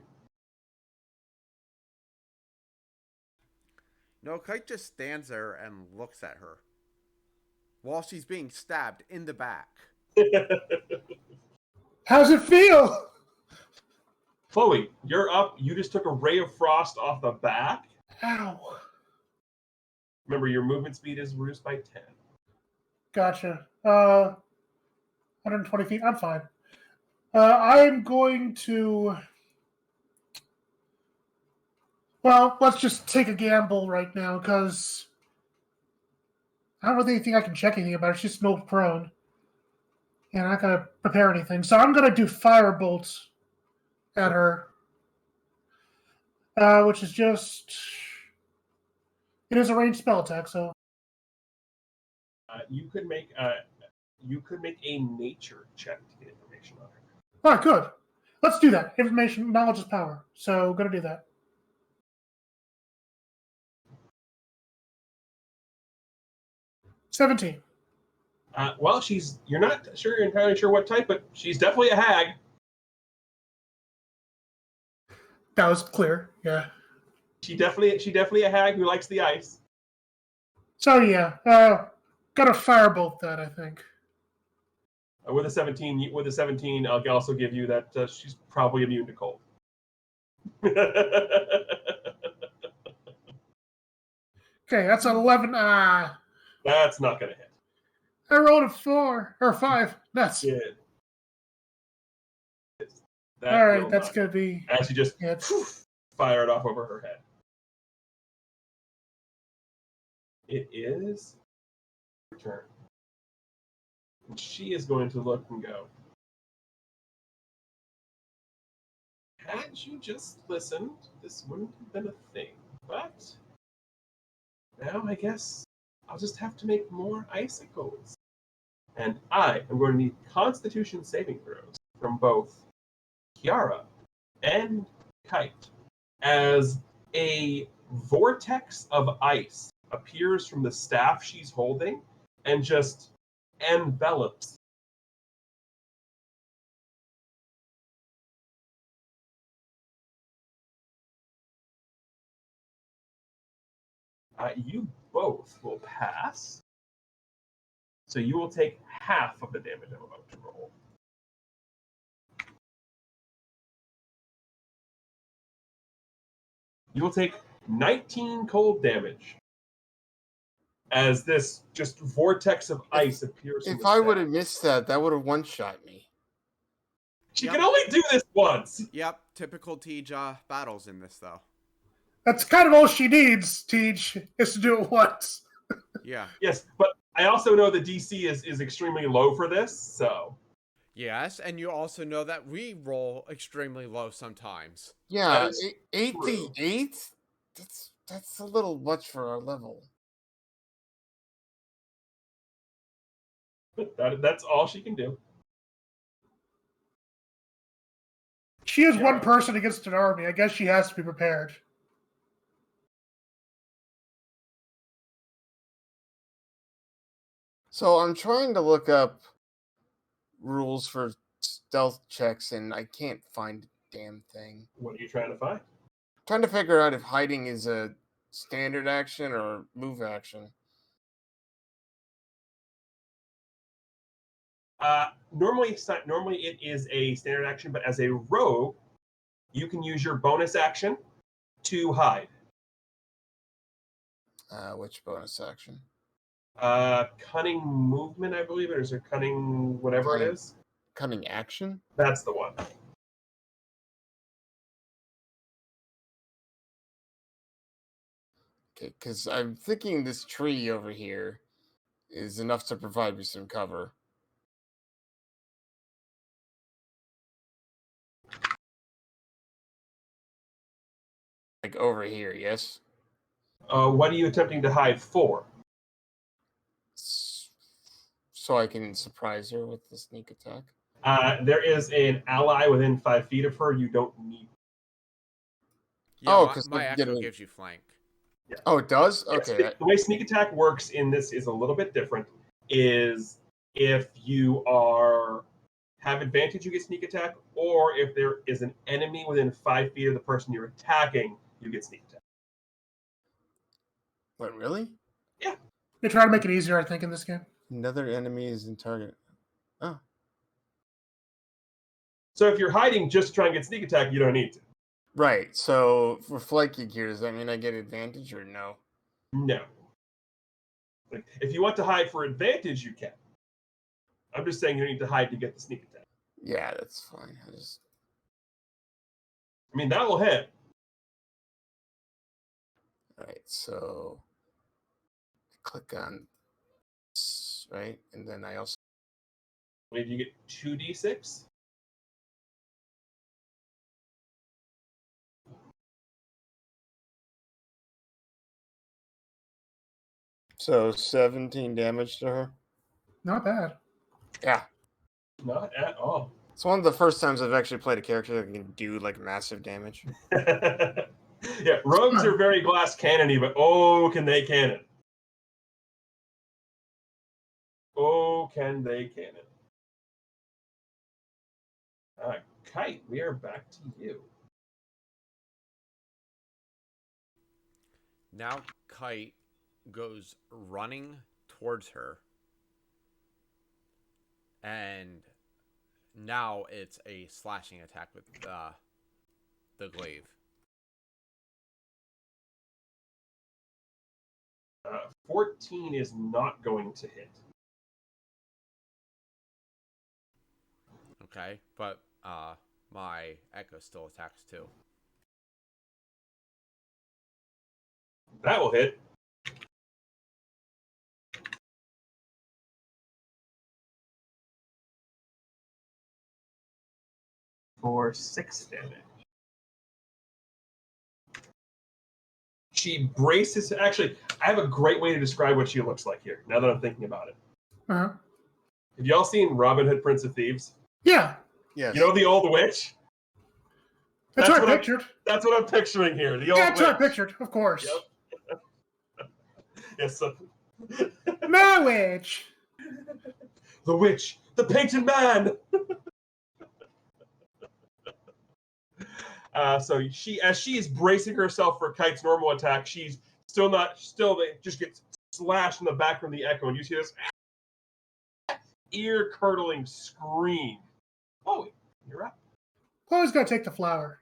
Speaker 5: No, Kite just stands there and looks at her while she's being stabbed in the back.
Speaker 4: How's it feel?
Speaker 1: Chloe, you're up. You just took a ray of frost off the back.
Speaker 4: Ow.
Speaker 1: Remember, your movement speed is reduced by 10.
Speaker 4: Gotcha. 120 feet. I'm fine. I'm going to. Well, let's just take a gamble right now, because I don't really think I can check anything about it. She's no prone. And I'm not going to prepare anything. So I'm going to do fire bolts at her. Which is just. It is a ranged spell attack, so.
Speaker 1: You could make a nature check to get information on her.
Speaker 4: All right, good. Let's do that. Information, knowledge is power. So, going to do that. $17.
Speaker 1: Well, you're not entirely sure what type, but she's definitely a hag.
Speaker 4: That was clear, yeah.
Speaker 1: She definitely a hag who likes the ice.
Speaker 4: So yeah, gotta firebolt that, I think.
Speaker 1: With a 17, I'll also give you that she's probably immune to cold.
Speaker 4: Okay, that's an 11.
Speaker 1: That's not gonna hit.
Speaker 4: I rolled a 4 or 5. That's
Speaker 1: Yeah.
Speaker 4: all right. That's gonna be.
Speaker 1: As you just fire it off over her head. It is her turn. And she is going to look and go, had you just listened, this wouldn't have been a thing. But now I guess I'll just have to make more icicles. And I am going to need Constitution saving throws from both Kiara and Kite as a vortex of ice appears from the staff she's holding and just envelops. You both will pass. So you will take half of the damage I'm about to roll. You will take 19 cold damage as this just vortex of ice appears.
Speaker 3: If I would have missed that, that would have one-shot me.
Speaker 1: She can only do this once.
Speaker 5: Yep, typical Tej battles in this, though.
Speaker 4: That's kind of all she needs, Tej, is to do it once.
Speaker 5: Yeah.
Speaker 1: Yes, but I also know the DC is extremely low for this, so.
Speaker 5: Yes, and you also know that we roll extremely low sometimes.
Speaker 3: Yeah, 8d8? That's a little much for our level.
Speaker 1: That's all she can do.
Speaker 4: She is one person against an army. I guess she has to be prepared.
Speaker 3: So I'm trying to look up rules for stealth checks, and I can't find a damn thing.
Speaker 1: What are you trying to find?
Speaker 3: Trying to figure out if hiding is a standard action or move action.
Speaker 1: Normally it is a standard action, but as a rogue, you can use your bonus action to hide.
Speaker 3: Which bonus action?
Speaker 1: Cunning movement, I believe, or is it cunning whatever it is?
Speaker 3: Cunning action?
Speaker 1: That's the one.
Speaker 3: Okay, because I'm thinking this tree over here is enough to provide me some cover. Like over here, yes?
Speaker 1: What are you attempting to hide for?
Speaker 3: So So I can surprise her with the sneak attack.
Speaker 1: There is an ally within 5 feet of her. You don't need.
Speaker 5: Yeah,
Speaker 3: Oh,
Speaker 5: my,
Speaker 3: 'cause
Speaker 5: my
Speaker 3: they
Speaker 5: echo
Speaker 3: get a-
Speaker 5: gives you flank.
Speaker 3: Oh, it does?
Speaker 1: Yes,
Speaker 3: Okay.
Speaker 1: the way sneak attack works in this is a little bit different. Is if you have advantage, you get sneak attack, or if there is an enemy within 5 feet of the person you're attacking, you get sneak attack.
Speaker 3: Wait, really?
Speaker 1: Yeah.
Speaker 4: They try to make it easier, I think, in this game.
Speaker 3: Another enemy is in target. Oh.
Speaker 1: So if you're hiding just to try and get sneak attack, you don't need to.
Speaker 3: Right. So for flanking here, does that mean I get advantage or no?
Speaker 1: No. Like, if you want to hide for advantage, you can. I'm just saying you don't need to hide to get the sneak attack.
Speaker 3: Yeah, that's fine.
Speaker 1: I mean, that will hit.
Speaker 3: Alright, so click on this, right? And then I also
Speaker 1: Maybe you get 2d6.
Speaker 3: so 17 damage to her.
Speaker 4: Not bad.
Speaker 3: Yeah.
Speaker 1: Not at all.
Speaker 3: It's one of the first times I've actually played a character that can do like massive damage.
Speaker 1: Yeah, rogues are very glass cannony, but oh, can they cannon? Oh, can they cannon? Kite, we are back to you.
Speaker 5: Now Kite goes running towards her. And now it's a slashing attack with the glaive.
Speaker 1: 14 is not going to hit.
Speaker 5: Okay, but my echo still attacks too.
Speaker 1: That will hit. For 6 damage. She braces. Actually, I have a great way to describe what she looks like here, now that I'm thinking about it.
Speaker 4: Uh-huh.
Speaker 1: Have y'all seen Robin Hood, Prince of Thieves?
Speaker 4: Yeah,
Speaker 3: Yes.
Speaker 1: You know the old witch?
Speaker 4: that's
Speaker 1: That's
Speaker 4: what
Speaker 1: what
Speaker 4: I pictured.
Speaker 1: That's what I'm picturing here. The old
Speaker 4: Yeah, that's
Speaker 1: witch.
Speaker 4: what I pictured, of course.
Speaker 1: Yep. Yes. So,
Speaker 4: My witch.
Speaker 1: the witch, the painted man. So as she is bracing herself for Kite's normal attack, she's still just gets slashed in the back from the echo, and you see this ear-curdling scream. Oh, you're up.
Speaker 4: Chloe's got to take the flower.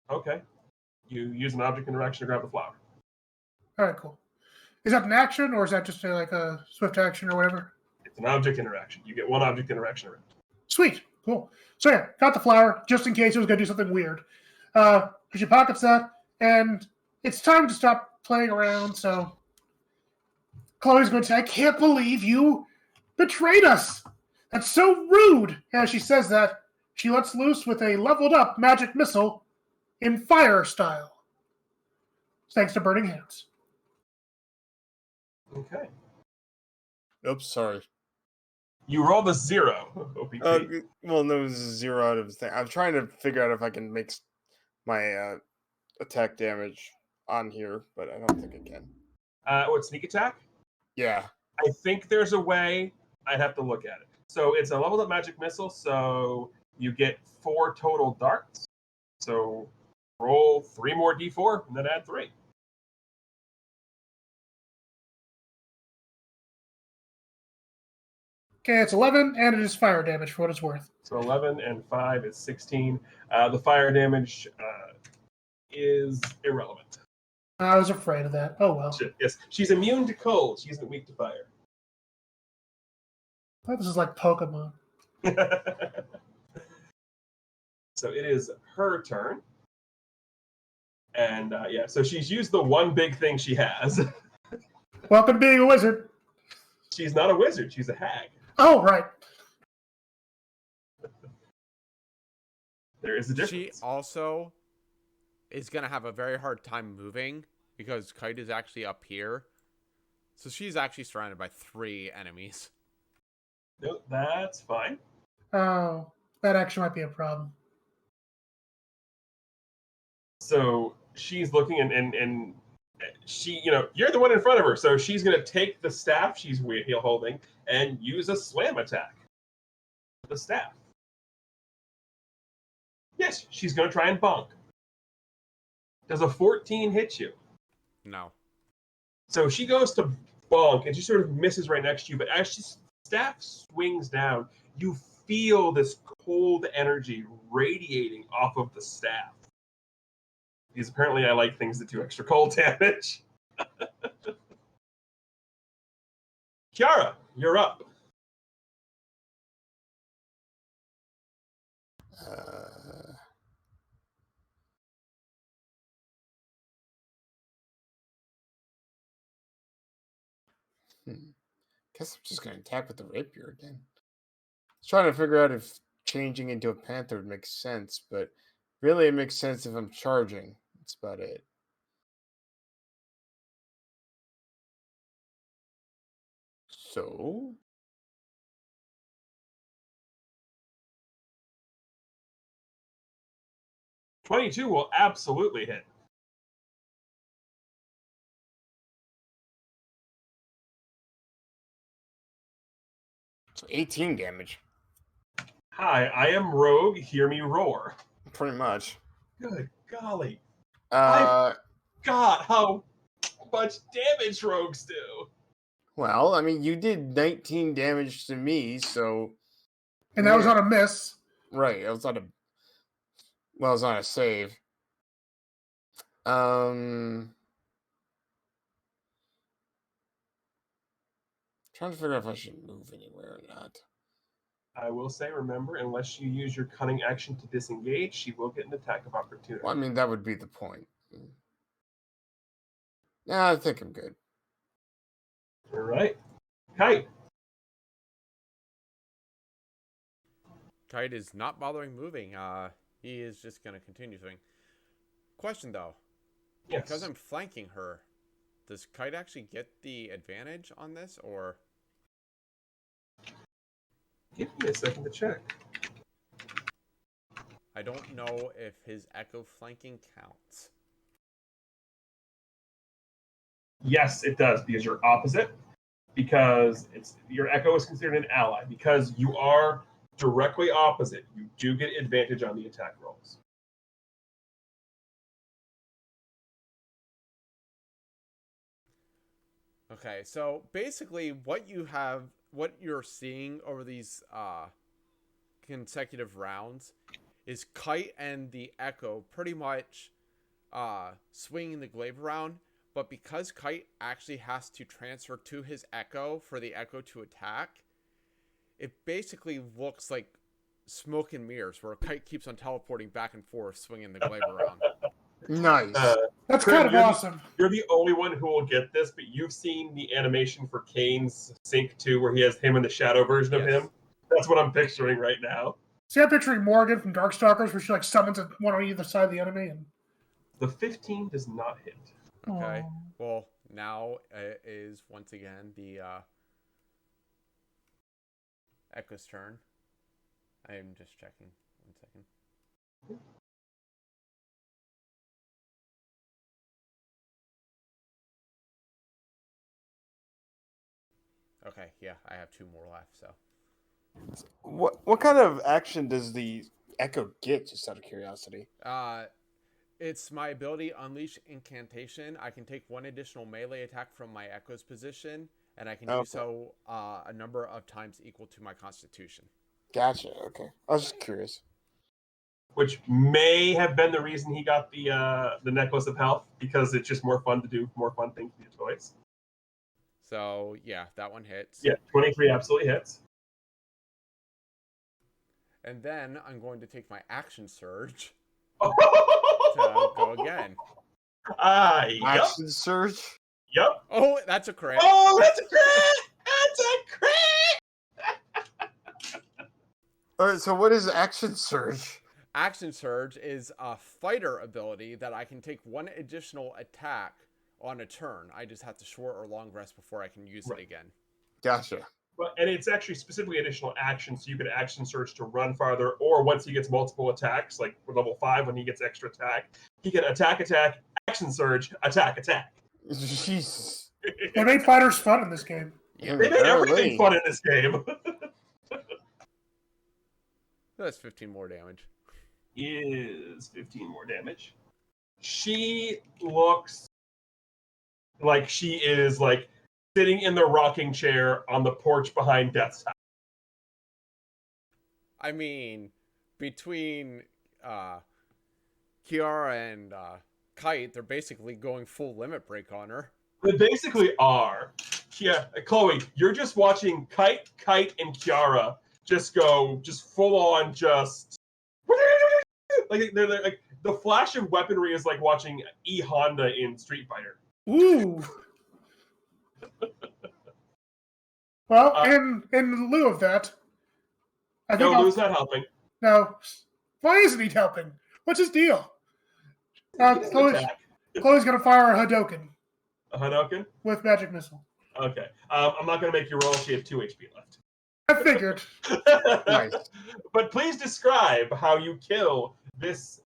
Speaker 1: Okay. You use an object interaction to grab the flower.
Speaker 4: All right, cool. Is that an action, or is that just like a swift action or whatever?
Speaker 1: It's an object interaction. You get one object interaction around.
Speaker 4: Sweet, cool. So yeah, got the flower just in case it was going to do something weird. She pockets that, and it's time to stop playing around. So Chloe's going to say, "I can't believe you betrayed us. That's so rude." As she says that, she lets loose with a leveled up magic missile in fire style, thanks to Burning Hands.
Speaker 1: Okay.
Speaker 3: Oops, sorry.
Speaker 1: You rolled a 0. OPT.
Speaker 3: Well, no, it was a 0 out of the thing. I'm trying to figure out if I can make my attack damage on here, but I don't think I can.
Speaker 1: What, sneak attack?
Speaker 3: Yeah.
Speaker 1: I think there's a way. I'd have to look at it. So it's a leveled up magic missile, so you get 4 total darts. So roll 3 more d4 and then add 3.
Speaker 4: Okay, it's 11, and it is fire damage for what it's worth.
Speaker 1: So 11 and 5 is 16. The fire damage is irrelevant.
Speaker 4: I was afraid of that. Oh well.
Speaker 1: Yes, she's immune to cold. She isn't weak to fire.
Speaker 4: I thought this is like Pokemon.
Speaker 1: So it is her turn. And so she's used the one big thing she has.
Speaker 4: Welcome to being a wizard.
Speaker 1: She's not a wizard. She's a hag.
Speaker 4: Oh, right.
Speaker 1: There is a difference.
Speaker 5: She also is going to have a very hard time moving because Kite is actually up here. So she's actually surrounded by 3 enemies.
Speaker 1: No, that's fine.
Speaker 4: Oh, that actually might be a problem.
Speaker 1: So she's looking and she, you're the one in front of her. So she's going to take the staff she's holding and use a slam attack. The staff. Yes, she's going to try and bonk. Does a 14 hit you?
Speaker 5: No.
Speaker 1: So she goes to bonk and she sort of misses right next to you. But as she staff swings down, you feel this cold energy radiating off of the staff. Because apparently I like things that do extra cold damage. Kiara, you're up.
Speaker 3: Guess I'm just gonna attack with the rapier again. I was trying to figure out if changing into a panther would make sense, but really it makes sense if I'm charging. That's about it. So
Speaker 1: 22 will absolutely hit.
Speaker 3: So 18 damage.
Speaker 1: Hi, I am Rogue. Hear me roar.
Speaker 3: Pretty much.
Speaker 1: Good golly.
Speaker 3: Uh,
Speaker 1: God, how much damage rogues do.
Speaker 3: well, I mean, you did 19 damage to me, so
Speaker 4: And that was on a miss.
Speaker 3: right. It was not a. Well, it's not a save. Trying to figure out if I should move anywhere or not.
Speaker 1: I will say, remember, unless you use your cunning action to disengage, she will get an attack of opportunity.
Speaker 3: Well, I mean, that would be the point. Yeah, I think I'm good.
Speaker 1: All right. Kite.
Speaker 5: Kite is not bothering moving. He is just going to continue swing. Question, though.
Speaker 1: Yes.
Speaker 5: Because I'm flanking her, does Kite actually get the advantage on this, or?
Speaker 1: Give me a second to check.
Speaker 5: I don't know if his echo flanking counts.
Speaker 1: Yes, it does, because you're opposite. Because your echo is considered an ally. Because you are directly opposite, you do get advantage on the attack rolls.
Speaker 5: Okay, so basically what you're seeing over these consecutive rounds is Kite and the Echo pretty much swinging the glaive around, but because Kite actually has to transfer to his Echo for the Echo to attack, it basically looks like smoke and mirrors, where Kite keeps on teleporting back and forth, swinging the glaive around.
Speaker 3: Nice.
Speaker 4: That's
Speaker 1: Krim,
Speaker 4: kind of awesome.
Speaker 1: You're the only one who will get this, but you've seen the animation for Kane's Sync 2 where he has him in the shadow version of him. That's what I'm picturing right now.
Speaker 4: See, I'm picturing Morgan from Darkstalkers, where she summons one on either side of the enemy. And
Speaker 1: the 15 does not hit.
Speaker 5: Okay. Well, now is once again the Echo's turn. I am just checking. 1 second. Okay, yeah, I have 2 more left, so.
Speaker 3: What kind of action does the Echo get, just out of curiosity?
Speaker 5: It's my ability, Unleash Incantation. I can take 1 additional melee attack from my Echo's position, and I can do so a number of times equal to my Constitution.
Speaker 3: Gotcha, okay. I was just curious.
Speaker 1: Which may have been the reason he got the Necklace of Health, because it's just more fun to do more fun things with your toys.
Speaker 5: So, yeah, that one hits.
Speaker 1: Yeah, 23 absolutely hits.
Speaker 5: And then I'm going to take my Action Surge
Speaker 1: to
Speaker 5: go again.
Speaker 3: Action Surge?
Speaker 1: Yep.
Speaker 5: Oh, that's a crit.
Speaker 1: Oh, that's a crit! That's a crit!
Speaker 3: Alright, so what is Action Surge?
Speaker 5: Action Surge is a fighter ability that I can take 1 additional attack on a turn. I just have to short or long rest before I can use
Speaker 1: Right.
Speaker 5: it again.
Speaker 3: Gotcha.
Speaker 1: And it's actually specifically additional action, so you could action surge to run farther, or once he gets multiple attacks, like with level 5 when he gets extra attack, he can attack, action surge, attack.
Speaker 3: Jesus.
Speaker 4: They made fighters fun in this game.
Speaker 5: Yeah,
Speaker 1: They made everything fun in this game.
Speaker 5: that's 15 more damage.
Speaker 1: Is 15 more damage. She looks like she is like sitting in the rocking chair on the porch behind Death's house.
Speaker 5: I mean, between Kiara and Kite, they're basically going full limit break on her.
Speaker 1: They basically are. Yeah, Chloe, you're just watching Kite, and Kiara just go, full on, like they're like the flash of weaponry is like watching E Honda in Street Fighter.
Speaker 4: Ooh. Well, in lieu of that, I think
Speaker 1: No, Lou's not helping.
Speaker 4: No, why isn't he helping? What's his deal? Chloe's gonna fire a Hadoken.
Speaker 1: A Hadoken?
Speaker 4: With magic missile.
Speaker 1: Okay. I'm not gonna make you roll. She had 2 HP left.
Speaker 4: I figured.
Speaker 3: Nice.
Speaker 1: But please describe how you kill this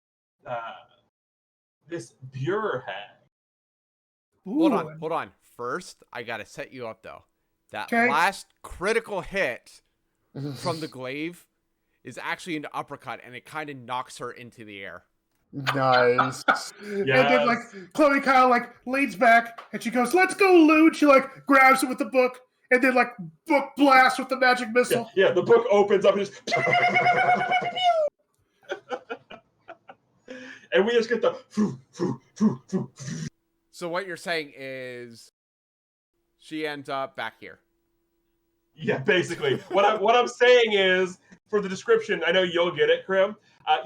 Speaker 1: Buer hag.
Speaker 5: Hold on. First, I gotta set you up though. That last critical hit from the glaive is actually an uppercut, and it kind of knocks her into the air.
Speaker 3: Nice.
Speaker 4: And then Chloe kind of leans back, and she goes, "Let's go, Lou." And she grabs it with the book, and then book blast with the magic missile.
Speaker 1: Yeah, the book opens up and just. And we just get the.
Speaker 5: So what you're saying is, she ends up back here.
Speaker 1: Yeah, basically. What I'm saying is, for the description, I know you'll get it, Krim.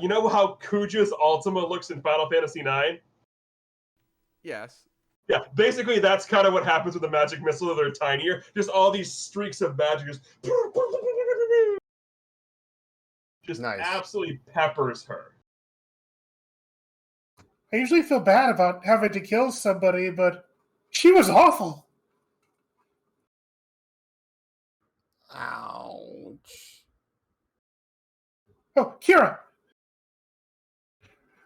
Speaker 1: You know how Kuja's Ultima looks in Final Fantasy IX?
Speaker 5: Yes.
Speaker 1: Yeah, basically that's kind of what happens with the magic missile. They're tinier. Just all these streaks of magic just
Speaker 3: nice.
Speaker 1: Absolutely peppers her.
Speaker 4: I usually feel bad about having to kill somebody, but she was awful.
Speaker 3: Ouch.
Speaker 4: Oh, Kira.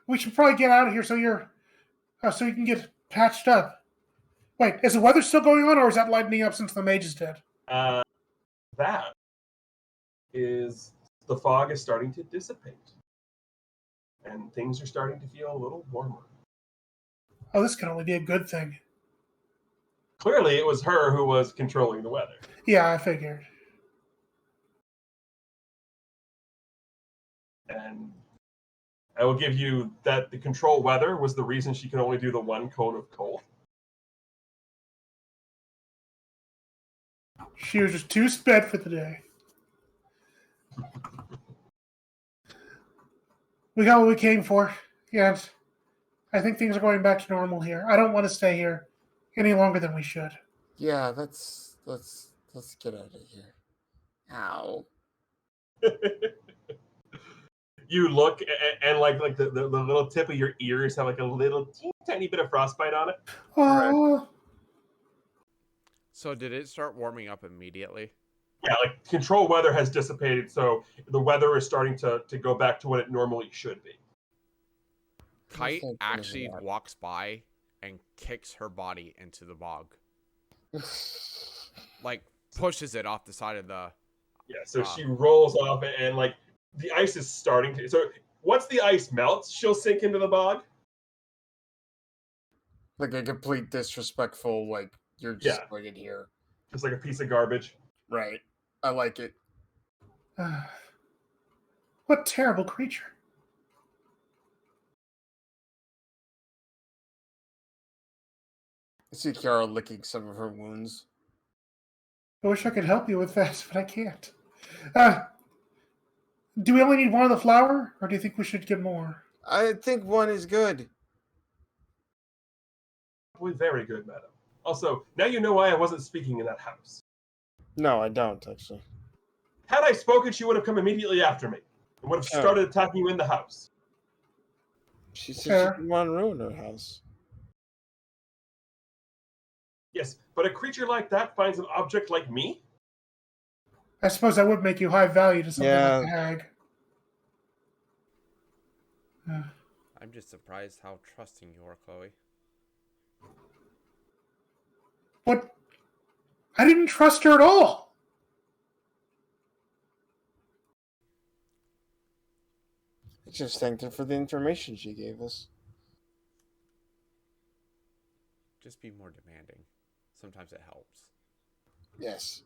Speaker 4: We should probably get out of here so you can get patched up. Wait, is the weather still going on, or is that lightening up since the mage is dead?
Speaker 1: That is, the fog is starting to dissipate. And things are starting to feel a little warmer.
Speaker 4: Oh, this can only be a good thing.
Speaker 1: Clearly, it was her who was controlling the weather.
Speaker 4: Yeah, I figured.
Speaker 1: And I will give you that the control weather was the reason she could only do the 1 cone of cold.
Speaker 4: She was just too sped for the day. We got what we came for. Yeah, I think things are going back to normal here. I don't want to stay here any longer than we should.
Speaker 3: Yeah, let's get out of here. Ow.
Speaker 1: You look and the little tip of your ears have a little tiny bit of frostbite on it.
Speaker 4: Oh.
Speaker 5: So did it start warming up immediately?
Speaker 1: Yeah, control weather has dissipated, so the weather is starting to go back to what it normally should be.
Speaker 5: Kite actually walks by and kicks her body into the bog. Pushes it off the side of the...
Speaker 1: Yeah, so she rolls off and the ice is starting to... So once the ice melts, she'll sink into the bog.
Speaker 3: Like a complete disrespectful, you're just going in here.
Speaker 1: Just like a piece of garbage.
Speaker 3: Right. I like it.
Speaker 4: What terrible creature.
Speaker 3: I see Kiara licking some of her wounds.
Speaker 4: I wish I could help you with that, but I can't. Do we only need one of the flour, or do you think we should get more?
Speaker 3: I think one is good.
Speaker 1: Probably very good, madam. Also, now you know why I wasn't speaking in that house.
Speaker 3: No, I don't, actually.
Speaker 1: Had I spoken, she would have come immediately after me and would have started attacking you in the house.
Speaker 3: She said she didn't want to ruin her house.
Speaker 1: Yes, but a creature like that finds an object like me?
Speaker 4: I suppose that would make you high value to something like
Speaker 3: Yeah.
Speaker 4: the hag.
Speaker 5: I'm just surprised how trusting you are, Chloe.
Speaker 4: What? I didn't trust her at all.
Speaker 3: I just thanked her for the information she gave us.
Speaker 5: Just be more demanding. Sometimes it helps.
Speaker 3: Yes.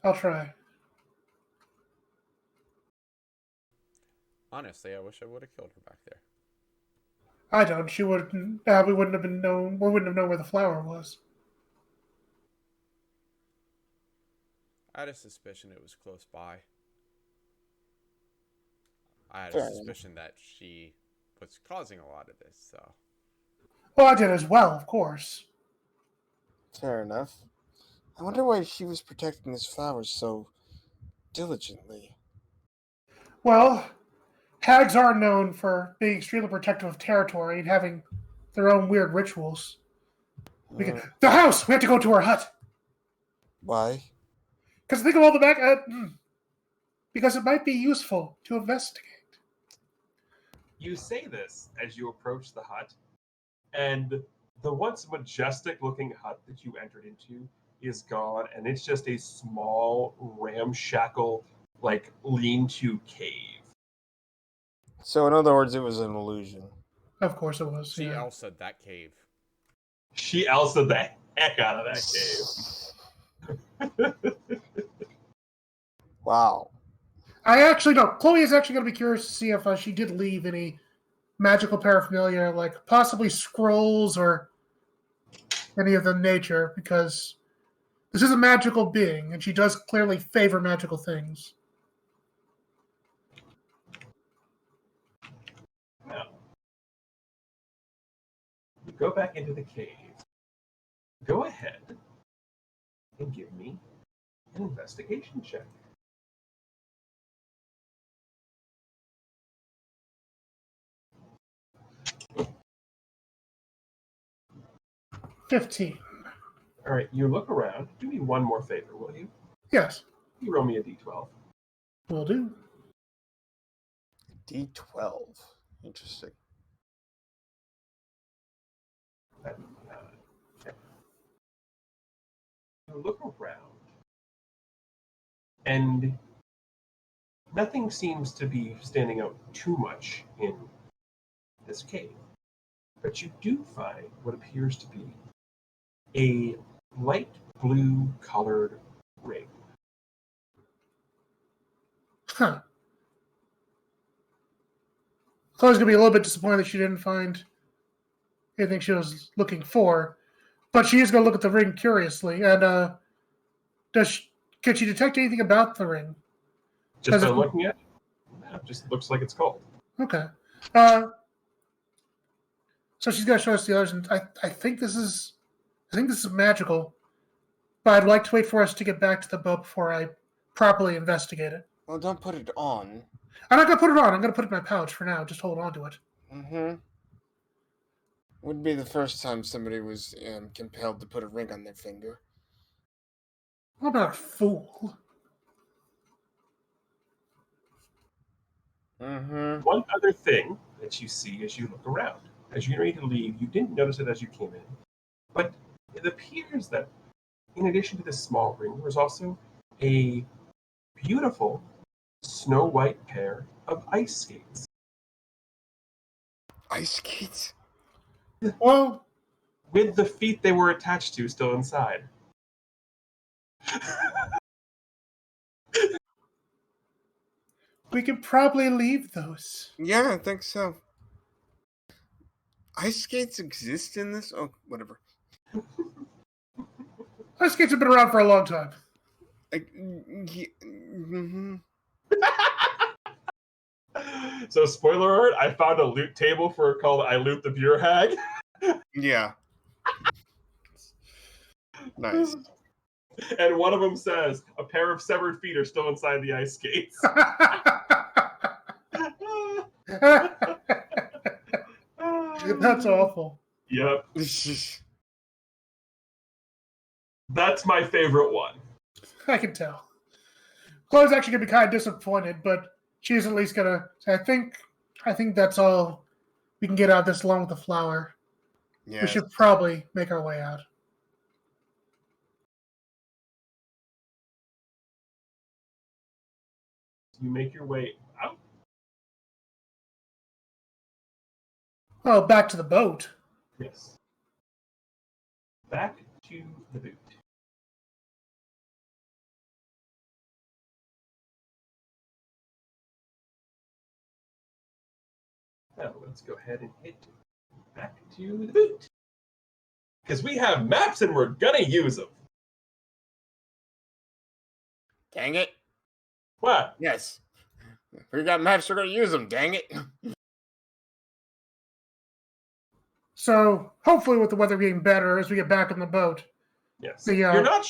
Speaker 4: I'll try.
Speaker 5: Honestly, I wish I would have killed her back there.
Speaker 4: I don't. She wouldn't. We wouldn't have been known. We wouldn't have known where the flower was.
Speaker 5: I had a suspicion it was close by. I had
Speaker 3: Fair
Speaker 5: a
Speaker 3: enough.
Speaker 5: suspicion that she was causing a lot of this, so.
Speaker 4: Well, I did as well, of course.
Speaker 3: Fair enough. I wonder why she was protecting this flower so diligently.
Speaker 4: Well, hags are known for being extremely protective of territory and having their own weird rituals. The house! We have to go to her hut.
Speaker 3: Why?
Speaker 4: Because think of all the back. Because it might be useful to investigate.
Speaker 1: You say this as you approach the hut, and the once majestic-looking hut that you entered into is gone, and it's just a small, ramshackle, like, lean-to cave.
Speaker 3: So, in other words, it was an illusion.
Speaker 4: Of course it was.
Speaker 5: She
Speaker 4: Yeah.
Speaker 5: Elsa'd that cave.
Speaker 1: She Elsa'd the heck out of that cave.
Speaker 3: Wow.
Speaker 4: I actually know. Chloe is actually going to be curious to see if she did leave any magical paraphernalia, like possibly scrolls or any of the nature, because this is a magical being, and she does clearly favor magical things.
Speaker 1: Now, you go back into the cave. Go ahead and give me an investigation check.
Speaker 4: $15.
Speaker 1: All right, you look around. Do me one more favor, will you?
Speaker 4: Yes,
Speaker 1: You roll me a d12.
Speaker 4: will do.
Speaker 3: D12. Interesting.
Speaker 1: You look around, and nothing seems to be standing out too much in this cave. But you do find what appears to be a light blue colored ring.
Speaker 4: Huh. Chloe's going to be a little bit disappointed that she didn't find anything she was looking for, but she is going to look at the ring curiously. And can she detect anything about the ring?
Speaker 1: Just by looking at it, it just looks like it's gold.
Speaker 4: Okay. So she's going to show us the others, and I think this is magical, but I'd like to wait for us to get back to the boat before I properly investigate it.
Speaker 3: Well, don't put it on.
Speaker 4: I'm not going to put it on. I'm going to put it in my pouch for now. Just hold on to it.
Speaker 3: Mm-hmm. Wouldn't be the first time somebody was compelled to put a ring on their finger.
Speaker 4: I'm not a fool.
Speaker 3: Mm-hmm.
Speaker 1: One other thing that you see as you look around, as you're ready to leave, you didn't notice it as you came in, but it appears that in addition to this small ring, there's also a beautiful snow white pair of ice skates.
Speaker 3: Ice skates?
Speaker 4: Well,
Speaker 1: With the feet they were attached to still inside.
Speaker 4: we could probably leave those.
Speaker 3: Yeah, I think so. Ice skates exist in this? Oh, whatever.
Speaker 4: Ice skates have been around for a long time.
Speaker 3: Mm-hmm.
Speaker 1: So, spoiler alert, I found a loot table called I Loot the Beer Hag.
Speaker 3: Yeah. Nice.
Speaker 1: And one of them says, a pair of severed feet are still inside the ice skates.
Speaker 4: That's awful.
Speaker 1: Yep. That's my favorite one.
Speaker 4: I can tell. Chloe's actually gonna be kind of disappointed, but she's at least gonna say, I think that's all we can get out of this along with the flower.
Speaker 3: Yeah.
Speaker 4: We should probably make our way out.
Speaker 1: You make your way out.
Speaker 4: Oh, back to the boat.
Speaker 1: Yes. Back to the boot. Now let's go ahead and hit back to the boot. Because we have maps and we're gonna use them.
Speaker 3: Dang it.
Speaker 1: What?
Speaker 3: Yes. If we got maps, we're going to use them. Dang it.
Speaker 4: So hopefully, with the weather getting better as we get back on the boat.
Speaker 1: Yes.
Speaker 4: You're
Speaker 1: not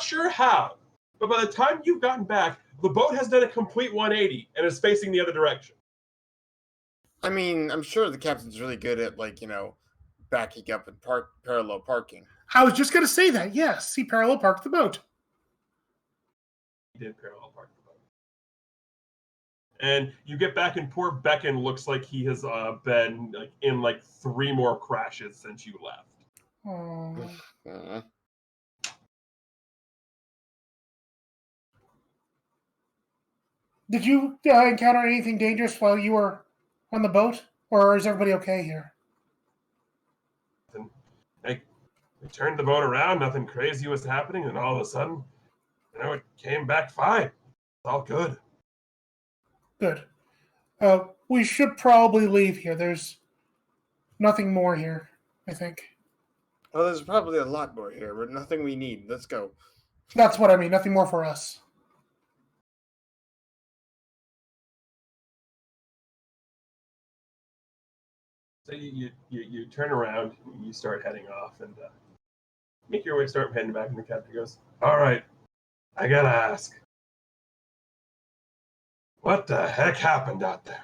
Speaker 1: sure how, but by the time you've gotten back, the boat has done a complete 180 and is facing the other direction.
Speaker 3: I mean, I'm sure the captain's really good at, backing up and parallel parking.
Speaker 4: I was just gonna say that. Yes, he parallel parked the boat.
Speaker 1: He did parallel park the boat. And you get back, and poor Beckon looks like he has been in 3 more crashes since you left.
Speaker 4: Oh. Did you encounter anything dangerous while you were on the boat, or is everybody okay here?
Speaker 1: And they turned the boat around, nothing crazy was happening, and all of a sudden, it came back fine. It's all good.
Speaker 4: Good. We should probably leave here. There's nothing more here, I think.
Speaker 3: Well, there's probably a lot more here, but nothing we need. Let's go.
Speaker 4: That's what I mean. Nothing more for us.
Speaker 1: So you turn around, you start heading off, and make your way, start heading back, and the captain goes, all right, I gotta ask. What the heck happened out there?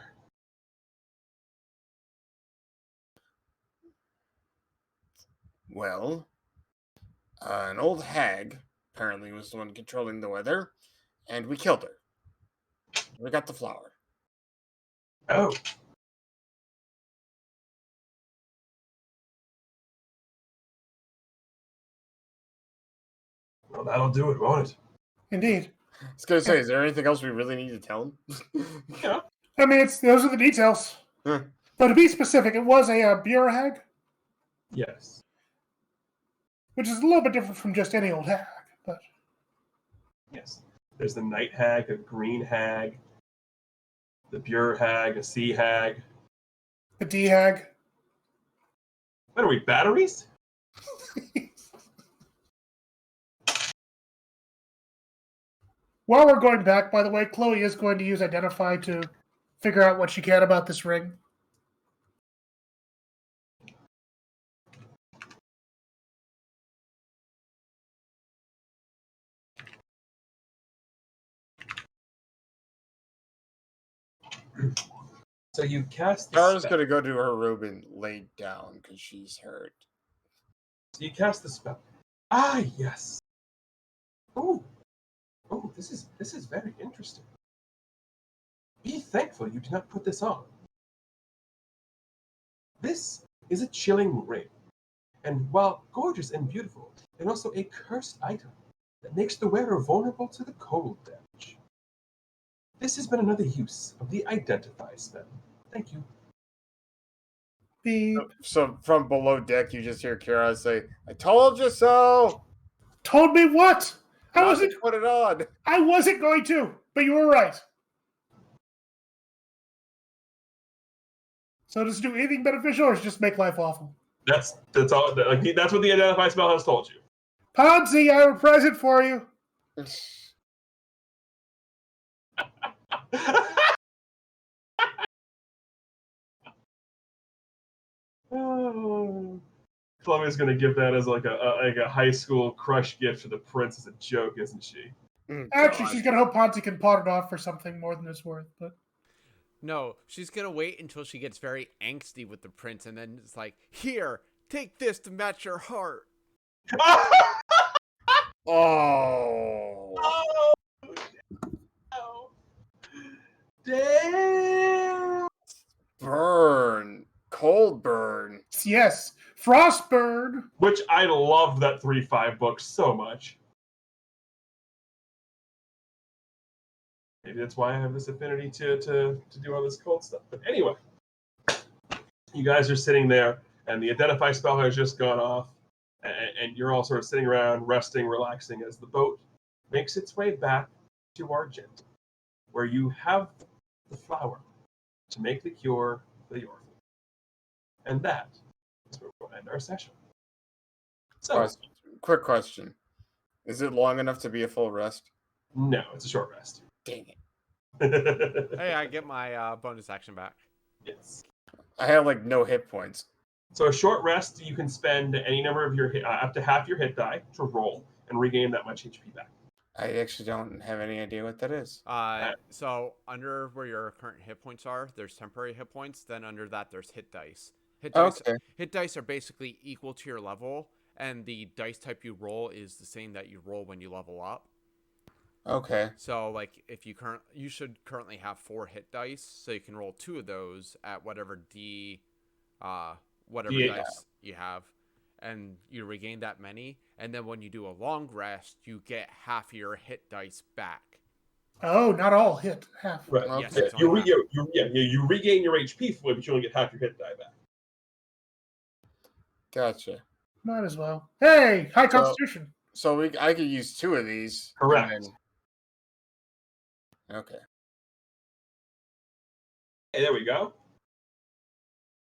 Speaker 3: Well, an old hag apparently was the one controlling the weather, and we killed her. We got the flower.
Speaker 1: Oh. Well, that'll do it, won't it?
Speaker 4: Indeed.
Speaker 3: I was going to say, is there anything else we really need to tell him?
Speaker 1: Yeah.
Speaker 4: I mean, those are the details.
Speaker 3: Huh.
Speaker 4: But to be specific, it was a beer hag,
Speaker 1: Yes.
Speaker 4: which is a little bit different from just any old hag. But
Speaker 1: Yes. There's the night hag, a green hag, the Bure hag, a sea hag.
Speaker 4: the D hag.
Speaker 1: What are we, batteries?
Speaker 4: While we're going back, by the way, Chloe is going to use Identify to figure out what she can about this ring.
Speaker 1: So you cast the
Speaker 3: Tara's
Speaker 1: spell.
Speaker 3: going to go to her room and lay down because she's hurt.
Speaker 1: So you cast the spell. Ah, yes. Oh, this is very interesting. Be thankful you did not put this on. This is a chilling ring, and while gorgeous and beautiful, it's also a cursed item that makes the wearer vulnerable to the cold damage. This has been another use of the Identify spell. Thank you.
Speaker 4: Beep.
Speaker 3: So from below deck, you just hear Kira say, I told you so!
Speaker 4: Told me what? I
Speaker 3: Not
Speaker 4: wasn't.
Speaker 3: to put it on.
Speaker 4: I wasn't going to, but you were right. So does it do anything beneficial, or does it just make life awful?
Speaker 1: That's all. That's what the Identify spell has told you.
Speaker 4: Ponzi, I have a present for you.
Speaker 1: Oh. Chloe's gonna give that as like a high school crush gift to the prince as a joke, isn't she?
Speaker 4: Actually,
Speaker 3: God.
Speaker 4: she's gonna hope Ponzi can pawn it off for something more than it's worth. But
Speaker 5: No, she's gonna wait until she gets very angsty with the prince, and then it's like, here, take this to match your heart.
Speaker 3: Oh,
Speaker 1: Oh, no. Damn.
Speaker 3: burn. Cold burn.
Speaker 4: Yes, Frostburn.
Speaker 1: Which I love that 3-5 book so much. Maybe that's why I have this affinity to do all this cold stuff. But anyway, you guys are sitting there, and the identify spell has just gone off, and you're all sort of sitting around, resting, relaxing, as the boat makes its way back to Argent, where you have the flower to make the cure for the orphan. And that is where we'll end our session. So,
Speaker 3: Quick question. Is it long enough to be a full rest?
Speaker 1: no, it's a short rest.
Speaker 3: Dang it.
Speaker 5: Hey, I get my bonus action back.
Speaker 1: Yes.
Speaker 3: I have like no hit points.
Speaker 1: So a short rest, you can spend any number of your up to half your hit die to roll and regain that much HP back.
Speaker 3: I actually don't have any idea what that is.
Speaker 5: So under where your current hit points are, there's temporary hit points. Then under that, there's hit dice. Hit dice.
Speaker 3: Okay.
Speaker 5: Hit dice are basically equal to your level, and the dice type you roll is the same that you roll when you level up.
Speaker 3: Okay.
Speaker 5: So like if you should currently have 4 hit dice, so you can roll 2 of those at whatever whatever
Speaker 1: D8
Speaker 5: dice you have, and you regain that many. And then when you do a long rest, you get half your hit dice back.
Speaker 4: Oh, not all hit half.
Speaker 1: Right.
Speaker 3: Okay.
Speaker 5: Yes,
Speaker 1: Yeah,
Speaker 5: it's only half.
Speaker 1: you regain your HP fully, but you only get half your hit die back.
Speaker 3: Gotcha.
Speaker 4: Might as well. Hey, high constitution.
Speaker 3: So I could use 2 of these.
Speaker 1: Correct.
Speaker 3: and then- Okay.
Speaker 1: Hey, there we go.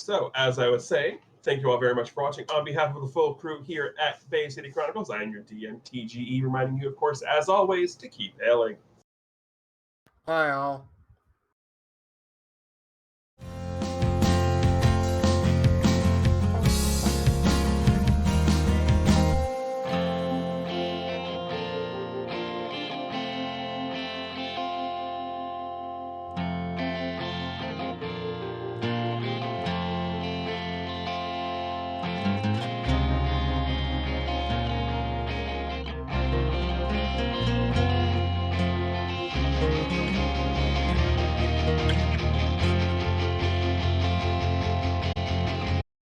Speaker 1: So, as I was saying, thank you all very much for watching. On behalf of the full crew here at Bay City Chronicles, I am your DM, TGE, reminding you, of course, as always, to keep hailing.
Speaker 3: Hi, all.